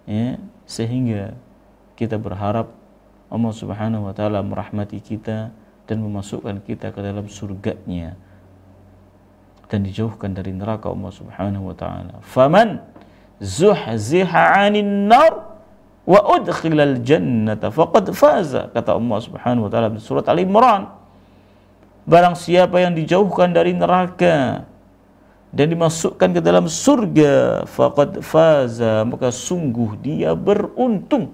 Ya, sehingga kita berharap Allah Subhanahu wa taala merahmati kita dan memasukkan kita ke dalam surganya dan dijauhkan dari neraka Allah Subhanahu wa taala. Faman zuhziha 'anil nar wa udkhilal jannata faqad faza, kata Allah Subhanahu wa taala di surat Al Imran. Barang siapa yang dijauhkan dari neraka dan dimasukkan ke dalam surga, faqad faza, maka sungguh dia beruntung,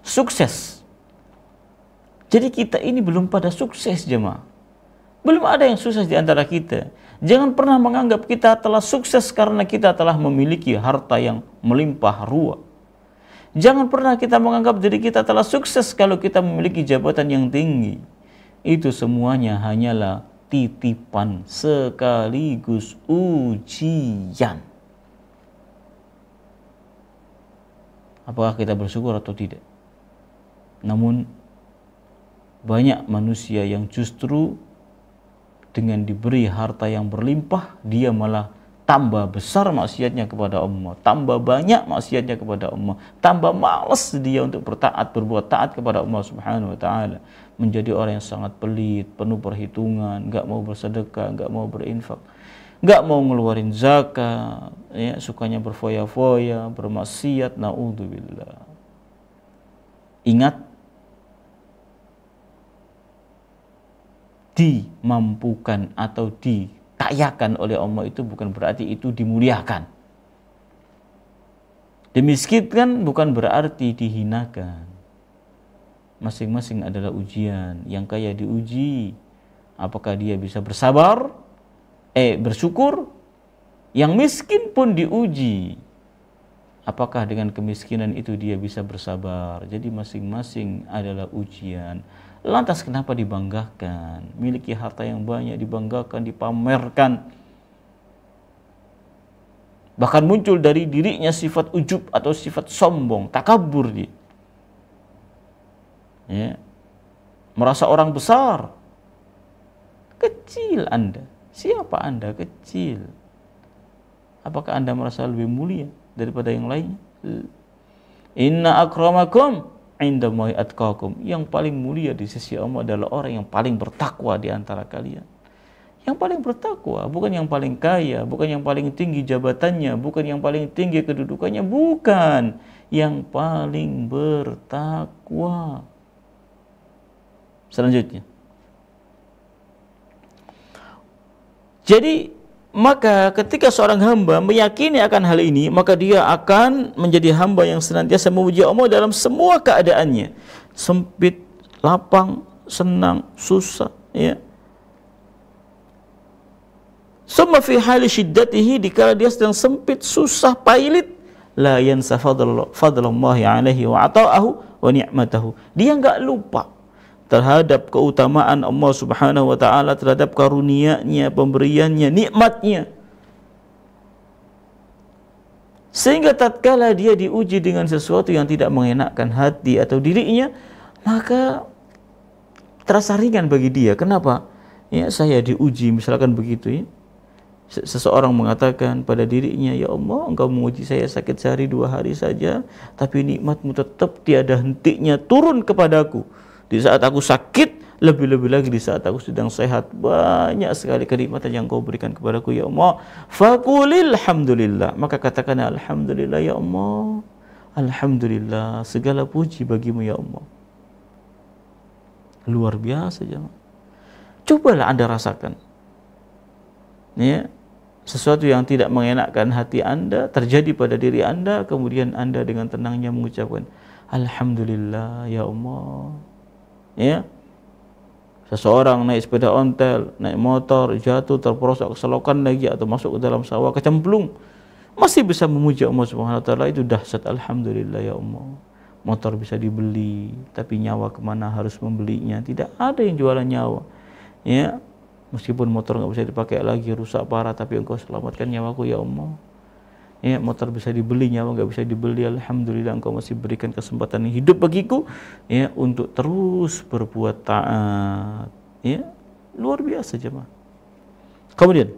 sukses. Jadi kita ini belum pada sukses, jemaah. Belum ada yang sukses di antara kita. Jangan pernah menganggap kita telah sukses karena kita telah memiliki harta yang melimpah ruah. Jangan pernah kita menganggap diri kita telah sukses kalau kita memiliki jabatan yang tinggi. Itu semuanya hanyalah titipan sekaligus ujian. Apakah kita bersyukur atau tidak? Namun banyak manusia yang justru dengan diberi harta yang berlimpah, dia malah tambah besar maksiatnya kepada Allah, tambah banyak maksiatnya kepada Allah, tambah malas dia untuk berbuat taat kepada Allah Subhanahu wa taala, menjadi orang yang sangat pelit, penuh perhitungan, enggak mau bersedekah, enggak mau berinfak, enggak mau ngeluarin zakat, ya, sukanya berfoya-foya, bermaksiat, naudzubillah. Ingat, dimampukan atau dikayakan oleh Allah itu bukan berarti itu dimuliakan. Dimiskinkan bukan berarti dihinakan. Masing-masing adalah ujian. Yang kaya diuji, apakah dia bisa bersyukur. Yang miskin pun diuji, apakah dengan kemiskinan itu dia bisa bersabar. Jadi masing-masing adalah ujian. Lantas kenapa dibanggakan? Miliki harta yang banyak dibanggakan, dipamerkan. Bahkan muncul dari dirinya sifat ujub atau sifat sombong, takabur dia. Ya. Merasa orang besar. Kecil Anda. Siapa Anda? Kecil. Apakah Anda merasa lebih mulia daripada yang lainnya? Inna akramakum indallahi atqakum. Yang paling mulia di sisi Allah adalah orang yang paling bertakwa di antara kalian. Yang paling bertakwa, bukan yang paling kaya, bukan yang paling tinggi jabatannya, bukan yang paling tinggi kedudukannya, bukan. Yang paling bertakwa. Selanjutnya. Jadi maka ketika seorang hamba meyakini akan hal ini, maka dia akan menjadi hamba yang senantiasa memuji Allah dalam semua keadaannya. Sempit, lapang, senang, susah, ya. Summa fi hali syiddatihi, dikala dia sedang sempit, susah, pailit, la yansa fadlallahi alaihi wa ata'ahu wa ni'matahu. Dia enggak lupa terhadap keutamaan Allah Subhanahu wa taala, terhadap karunia-Nya, pemberiannya, nikmatnya. Sehingga tatkala dia diuji dengan sesuatu yang tidak mengenakkan hati atau dirinya, maka terasa ringan bagi dia. Kenapa? Ya, saya diuji misalkan begitu, ya. Seseorang mengatakan pada dirinya, ya Allah, Engkau menguji saya sakit sehari 2 hari saja, tapi nikmat-Mu tetap tiada hentinya turun kepadaku. Di saat aku sakit, lebih-lebih lagi di saat aku sedang sehat, banyak sekali kenikmatan yang Kau berikan kepadaku, ya Allah. Faqulil hamdulillah, maka katakan alhamdulillah ya Allah. Alhamdulillah, segala puji bagimu ya Allah. Luar biasa, jemaah. Cobalah Anda rasakan, ya, sesuatu yang tidak mengenakkan hati Anda terjadi pada diri Anda, kemudian Anda dengan tenangnya mengucapkan alhamdulillah ya Allah. Ya, seseorang naik sepeda ontel, naik motor, jatuh, terperosok ke selokan lagi atau masuk ke dalam sawah, kecemplung, masih bisa memuji Allah Subhanahu wa taala. Itu dahsyat, alhamdulillah ya Allah. Motor bisa dibeli, tapi nyawa kemana harus membelinya? Tidak ada yang jualan nyawa. Ya, meskipun motor nggak bisa dipakai lagi, rusak parah, tapi Engkau selamatkan nyawaku ya Allah. Ya, motor bisa dibeli, nyawa nggak bisa dibeli. Alhamdulillah Engkau masih berikan kesempatan hidup bagiku, ya, untuk terus berbuat taat. Ya, luar biasa, jemaah. Kemudian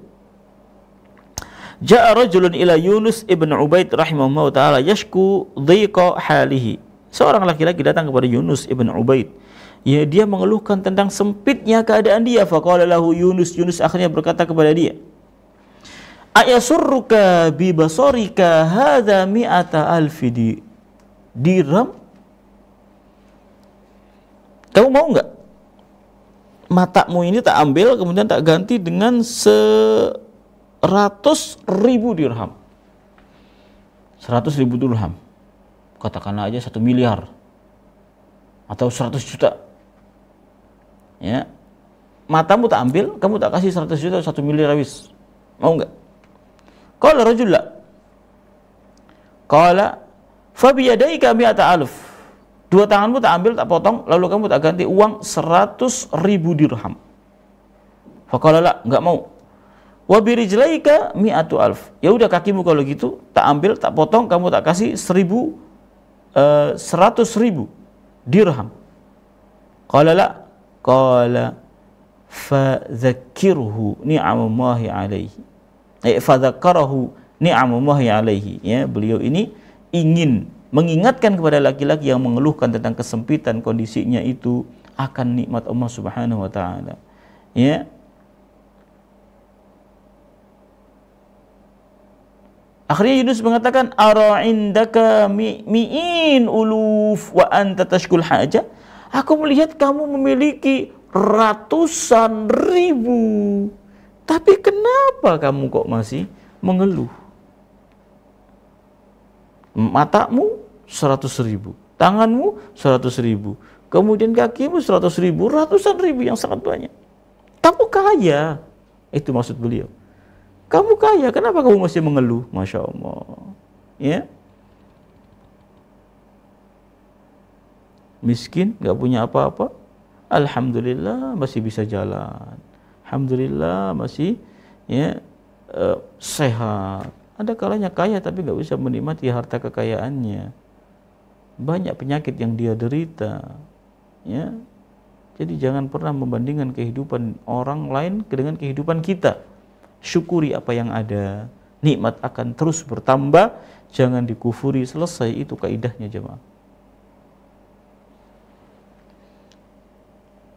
ja'a rajulun ila Yunus ibn Ubaid rahimahullah ta'ala yashku dhiqa halihi. Seorang laki-laki datang kepada Yunus ibn Ubaid. Ya, dia mengeluhkan tentang sempitnya keadaan dia. Faqala lahu Yunus, Yunus akhirnya berkata kepada dia, ayasurruka bi basarika hadza mi'ata alfi dirham. Kamu mau enggak matamu ini tak ambil kemudian tak ganti dengan 100.000 dirham. 100.000 dirham. Katakanlah aja 1 miliar atau 100 juta. Ya. Matamu tak ambil, kamu tak kasih 100 juta 1 miliar habis. Mau enggak? Qala rajul la. Qala fa bi yadayka 100,000. Dua tanganmu tak ambil, tak potong, lalu kamu tak ganti uang 100.000 dirham. Faqala la, enggak mau. Wa bi rijlaika 100,000. Ya udah kakimu kalau gitu, tak ambil, tak potong, kamu tak kasih 100.000 dirham. Qala la, qala fa dzakirhu ni'amallahi alaihi. Fa dzakarahu ni'amallahi alaihi. Ya, beliau ini ingin mengingatkan kepada laki-laki yang mengeluhkan tentang kesempitan kondisinya itu akan nikmat Allah Subhanahu wa taala. Ya. Akhirnya Yunus mengatakan ara indaka mi'in uluf wa anta tashkul haja. Aku melihat kamu memiliki ratusan ribu. Tapi kenapa kamu kok masih mengeluh? Matamu 100.000, tanganmu 100.000, kemudian kakimu 100.000, ratusan ribu yang sangat banyak. Kamu kaya, itu maksud beliau. Kamu kaya, kenapa kamu masih mengeluh? Masya Allah. Ya, miskin, nggak punya apa-apa. Alhamdulillah masih bisa jalan. Alhamdulillah masih sehat. Ada kalanya kaya tapi nggak bisa menikmati harta kekayaannya. Banyak penyakit yang dia derita. Ya. Jadi jangan pernah membandingkan kehidupan orang lain dengan kehidupan kita. Syukuri apa yang ada. Nikmat akan terus bertambah. Jangan dikufuri. Selesai, itu kaidahnya jemaah.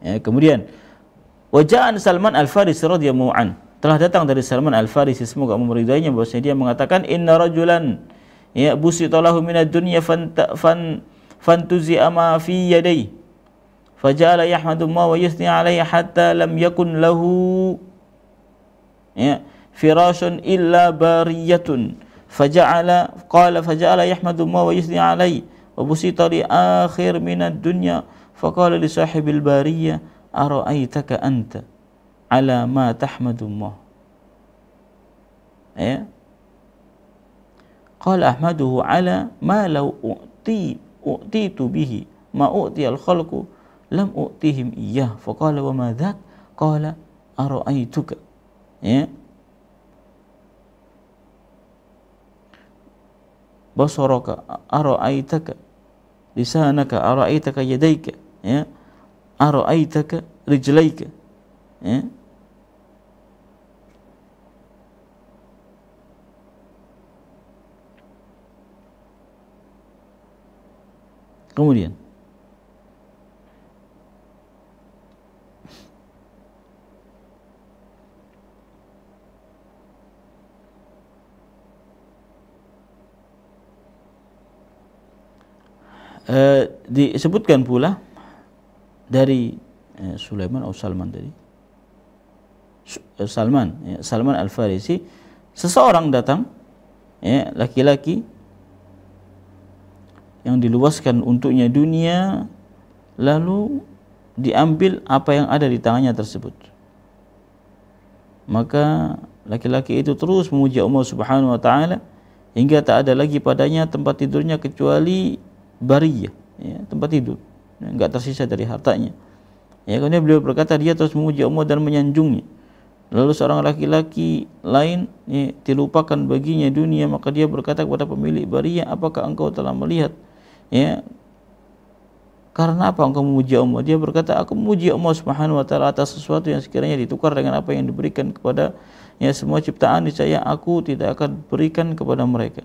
Ya, kemudian waja'an Salman Al-Farisi radhiyallahu an. Telah datang dari Salman Al-Farisi, semoga Allah meridainya, bahwasanya dia mengatakan inna rajulan ya busitalahu minad dunya fantuzi'a ma fi yadayhi faja'ala yahmadu ma wa yusni 'alaihi hatta lam yakun lahu ya firashun illa bariyatun faja'ala yahmadu ma wa yusni 'alaihi wa busita li akhir minad dunya faqala li sahibil bariyah ara'aitaka anta ala ma tahmadullah. Ya. Qala ahmaduhu ala ma law u'titu bihi ma u'tiyal khalqu lam u'tihim iyyah. Faqala wa ma dhak? Qala ara'aituka. Ya. Basaraka ara'aitaka, lisanaka ara'aitaka, yadayka, ya. Ara'aitaka rijlaika. Ya. Kemudian disebutkan pula dari Sulaiman atau Salman tadi, Salman Al-Farisi, seseorang datang, ya, laki-laki yang diluaskan untuknya dunia, lalu diambil apa yang ada di tangannya tersebut. Maka laki-laki itu terus memuji Allah Subhanahu wa taala hingga tak ada lagi padanya tempat tidurnya kecuali bariyah, ya, tempat tidur, enggak tersisa dari hartanya. Ya, kemudian beliau berkata, dia terus memuji Allah dan menyanjungnya. Lalu seorang laki-laki lain, ya, dilupakan baginya dunia, maka dia berkata kepada pemilik bariyah, apakah engkau telah melihat, ya, karena apa engkau memuji Allah? Dia berkata, aku memuji Allah Subhanahu wa taala atas sesuatu yang sekiranya ditukar dengan apa yang diberikan kepada, ya, semua ciptaan, niscaya aku tidak akan berikan kepada mereka.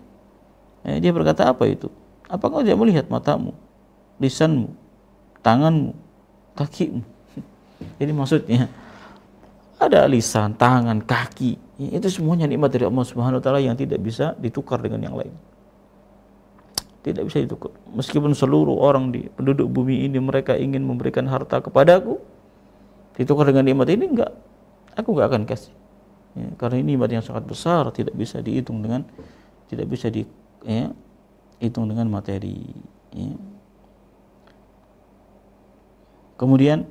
Ya, dia berkata, apa itu? Apa engkau tidak melihat matamu, lisanmu, tanganmu, kakimu? Jadi maksudnya ada lisan, tangan, kaki, ya, itu semuanya nikmat dari Allah Subhanahu wa taala yang tidak bisa ditukar dengan yang lain. Tidak bisa ditukar. Meskipun seluruh orang di penduduk bumi ini mereka ingin memberikan harta kepadaku, ditukar dengan nikmat ini, enggak, aku enggak akan kasih. Ya, karena ini nikmat yang sangat besar, tidak bisa dihitung dengan hitung dengan materi. Ya. Kemudian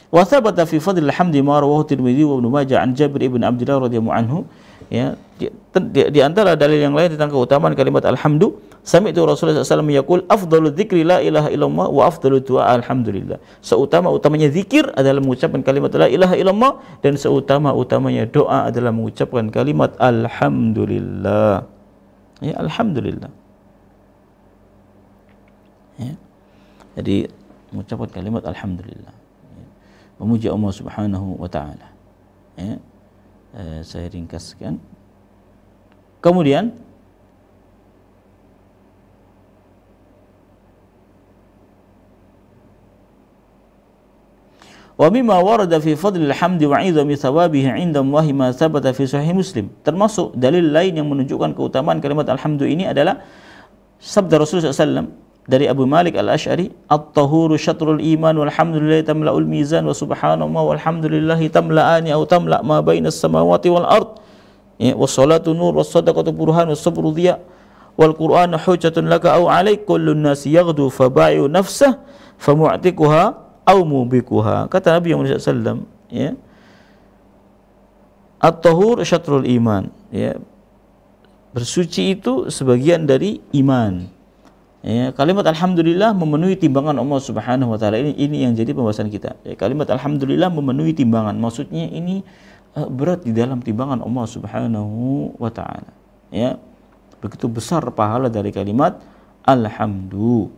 wa thabata fi fadlil hamdi ma rawahu Tirmidzi wa Ibnu Majah an Jabir ibn Abdullah radhiyallahu anhu. Ya, di antara dalil yang lain tentang keutamaan kalimat alhamdu, sami'tu Rasulullah SAW yaqul afdalu dzikri la ilaha illallah wa afdalu du'a alhamdulillah. Seutama-utamanya zikir adalah mengucapkan kalimat la ilaha illallah, dan seutama-utamanya doa adalah mengucapkan kalimat alhamdulillah. Ya, alhamdulillah. Ya. Jadi mengucapkan kalimat alhamdulillah, ya, memuji Allah Subhanahu wa taala. Ya. Saya ringkaskan. Kemudian wa mimma warada fi fadlil hamdi wa 'idhami thawabihi 'inda Allah ma thabata fi sahih Muslim. Termasuk dalil lain yang menunjukkan keutamaan kalimat alhamdu ini adalah sabda Rasulullah SAW dari Abu Malik Al-Asy'ari, at-tahuru syatrul iman walhamdulillahi tamla'ul mizan wa subhanallah walhamdulillahi tamla'ani aw tamla' ma bainas samawati wal ard. Ya, was-salatu nur was-sadaqatu burhan was-sabru dhiya wal qur'anu hujjatun laka aw 'alaik kullun nasi yaghdu fa ba'i'u nafsah fa mu'tiquha aw mubikuha. Kata Nabi Muhammad SAW, ya, at-tahur syatrul iman, ya, bersuci itu sebagian dari iman. Ya, kalimat alhamdulillah memenuhi timbangan Allah Subhanahu wa taala. Ini yang jadi pembahasan kita. Ya, kalimat alhamdulillah memenuhi timbangan. Maksudnya ini berat di dalam timbangan Allah Subhanahu wa taala. Ya. Begitu besar pahala dari kalimat alhamdu.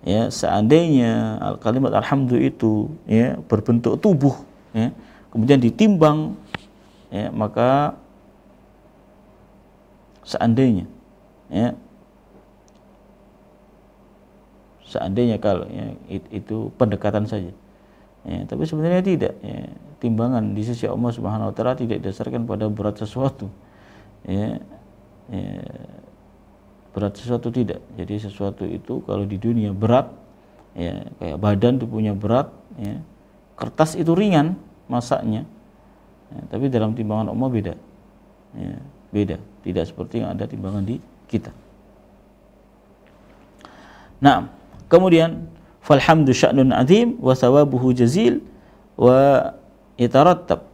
Ya, seandainya kalimat alhamdu itu, ya, berbentuk tubuh, ya, kemudian ditimbang, ya, maka seandainya, ya, kalau, ya, itu pendekatan saja, ya, tapi sebenarnya tidak, ya, timbangan di sisi Allah Subhanahu wa taala tidak didasarkan pada berat sesuatu, ya, ya, berat sesuatu tidak. Jadi sesuatu itu kalau di dunia berat, ya, kayak badan itu punya berat, ya, kertas itu ringan masaknya, ya, tapi dalam timbangan Allah beda, ya, beda, tidak seperti yang ada timbangan di kita. Nah, kemudian falhamdu sya'nun azim wa thawabuhu jazil wa yatarattab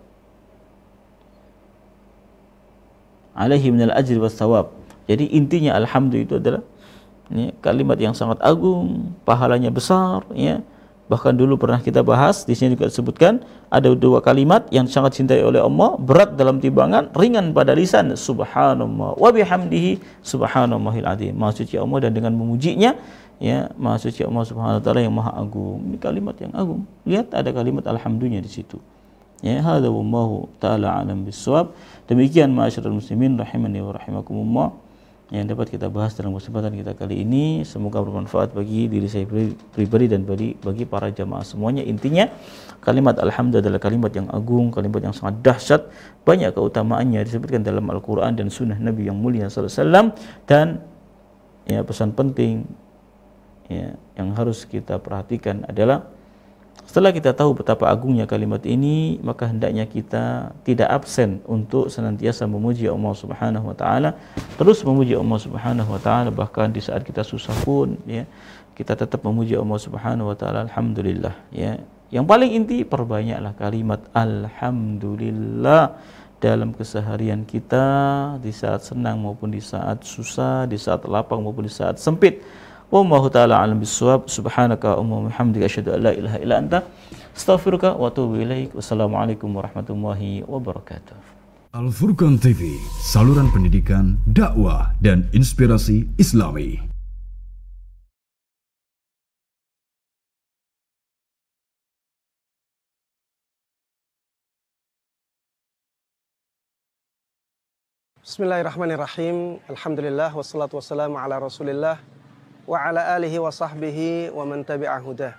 alaihi minal ajri was thawab. Jadi intinya alhamdu itu adalah, ya, kalimat yang sangat agung, pahalanya besar, ya. Bahkan dulu pernah kita bahas, di sini juga disebutkan ada dua kalimat yang sangat cintai oleh Allah, berat dalam timbangan, ringan pada lisan, subhanallah wa bihamdihi subhanallahil azim. Maha suci Allah dan dengan memujinya, ya, maha suci Allah Subhanahu wa taala yang maha agung. Ini kalimat yang agung. Lihat ada kalimat alhamdulillah di situ. Ya, hadza wallahu taala alam bisawab. Demikian ma'asyiral muslimin rahimani wa rahimakumullah yang dapat kita bahas dalam kesempatan kita kali ini. Semoga bermanfaat bagi diri saya pribadi dan bagi para jamaah semuanya. Intinya kalimat alhamdulillah adalah kalimat yang agung, kalimat yang sangat dahsyat, banyak keutamaannya disebutkan dalam Al-Qur'an dan sunnah Nabi yang mulia sallallahu alaihi wasallam. Dan, ya, pesan penting, ya, yang harus kita perhatikan adalah setelah kita tahu betapa agungnya kalimat ini, maka hendaknya kita tidak absen untuk senantiasa memuji Allah Subhanahu wa taala, terus memuji Allah Subhanahu wa taala, bahkan di saat kita susah pun, ya, kita tetap memuji Allah Subhanahu wa taala. Alhamdulillah, ya. Yang paling inti, perbanyaklah kalimat alhamdulillah dalam keseharian kita, di saat senang maupun di saat susah, di saat lapang maupun di saat sempit. Wallahu ta'ala alam bisawab. Subhanaka Allahumma wa bihamdika asyhadu an la ilaha illa anta astaghfiruka wa atubu ilaik. Wassalamualaikum warahmatullahi wabarakatuh. Al-Furqan TV, saluran pendidikan, dakwah dan inspirasi Islami. Bismillahirrahmanirrahim. Alhamdulillah wassalatu wassalamu ala Rasulillah wa ala alihi wa sahbihi wa man tabi'a hudah.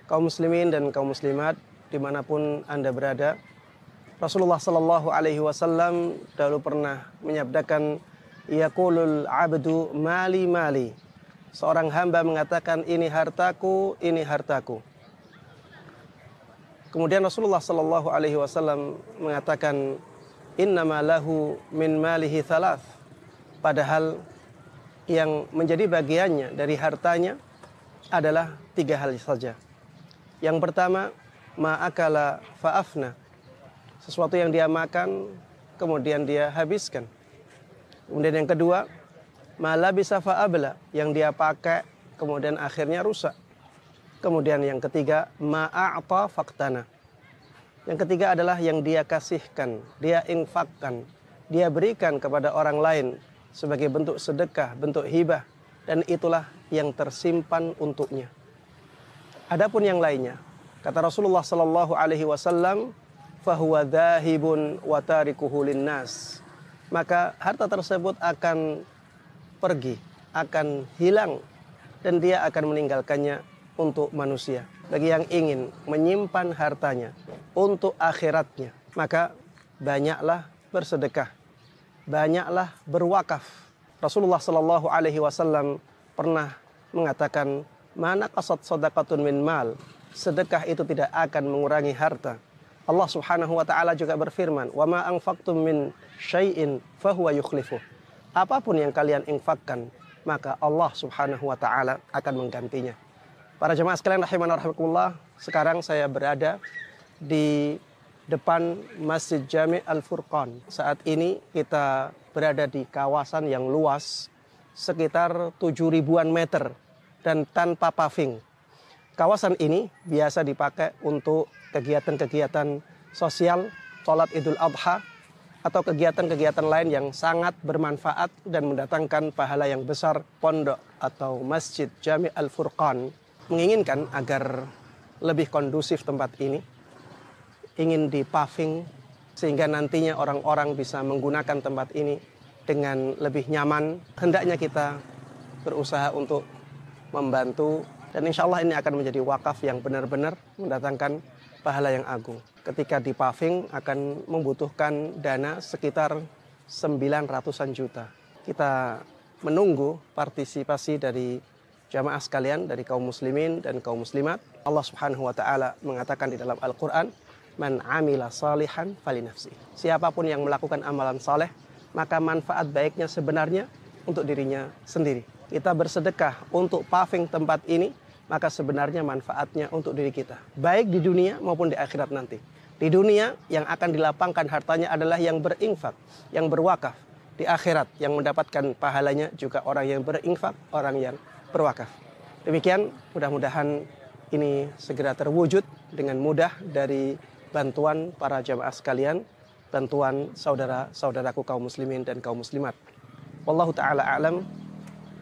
Kaum muslimin dan kaum muslimat dimanapun Anda berada, Rasulullah sallallahu alaihi wasallam dahulu pernah menyabdakan, yaqulul abdu mali mali. Seorang hamba mengatakan, ini hartaku, ini hartaku. Kemudian Rasulullah Sallallahu Alaihi Wasallam mengatakan, innama lahu min malihi thalath. Padahal yang menjadi bagiannya dari hartanya adalah 3 hal saja. Yang pertama, ma'akala fa'afna. Sesuatu yang dia makan, kemudian dia habiskan. Kemudian yang kedua, ma'labisa fa'abla. Yang dia pakai, kemudian akhirnya rusak. Kemudian yang ketiga, ma'a'ta faktana. Yang ketiga adalah yang dia kasihkan, dia infakkan, dia berikan kepada orang lain sebagai bentuk sedekah, bentuk hibah, dan itulah yang tersimpan untuknya. Adapun yang lainnya, kata Rasulullah sallallahu alaihi wasallam, fahuwa dzahibun wa tarikuhu linnas. Maka harta tersebut akan pergi, akan hilang, dan dia akan meninggalkannya untuk manusia. Bagi yang ingin menyimpan hartanya untuk akhiratnya, maka banyaklah bersedekah, banyaklah berwakaf. Rasulullah Shallallahu Alaihi Wasallam pernah mengatakan, mana qasad sadaqatun min mal, sedekah itu tidak akan mengurangi harta. Allah Subhanahu Wa Taala juga berfirman, wa ma anfaqtum min syai'in fahuwa yukhlifuh. Apapun yang kalian infakkan, maka Allah Subhanahu Wa Taala akan menggantinya. Para jemaah sekalian rahimana rahimakumullah, sekarang saya berada di depan Masjid Jami' Al-Furqan. Saat ini kita berada di kawasan yang luas, sekitar 7.000-an meter dan tanpa paving. Kawasan ini biasa dipakai untuk kegiatan-kegiatan sosial, sholat Idul Adha, atau kegiatan-kegiatan lain yang sangat bermanfaat dan mendatangkan pahala yang besar. Pondok atau Masjid Jami' Al-Furqan menginginkan agar lebih kondusif tempat ini, ingin dipaving sehingga nantinya orang-orang bisa menggunakan tempat ini dengan lebih nyaman. Hendaknya kita berusaha untuk membantu, dan insya Allah ini akan menjadi wakaf yang benar-benar mendatangkan pahala yang agung. Ketika dipaving akan membutuhkan dana sekitar 900-an juta. Kita menunggu partisipasi dari jamaah sekalian, dari kaum muslimin dan kaum muslimat. Allah Subhanahu wa taala mengatakan di dalam Al-Qur'an, man amila salihan falinafsi. Siapapun yang melakukan amalan saleh, maka manfaat baiknya sebenarnya untuk dirinya sendiri. Kita bersedekah untuk paving tempat ini, maka sebenarnya manfaatnya untuk diri kita, baik di dunia maupun di akhirat nanti. Di dunia yang akan dilapangkan hartanya adalah yang berinfak, yang berwakaf. Di akhirat yang mendapatkan pahalanya juga orang yang berinfak, orang yang berwakaf. Demikian, mudah-mudahan ini segera terwujud dengan mudah dari bantuan para jamaah sekalian, bantuan saudara-saudaraku kaum muslimin dan kaum muslimat. Wallahu ta'ala a'lam.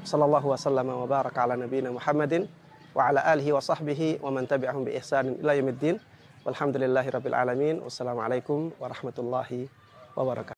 Sallallahu wasallam wa baraka ala nabiyina Muhammadin wa ala alihi wa sahbihi wa man tabi'ahum bi ihsanin ila yaumiddin. Walhamdulillahi rabbil alamin. Wassalamualaikum warahmatullahi wabarakatuh.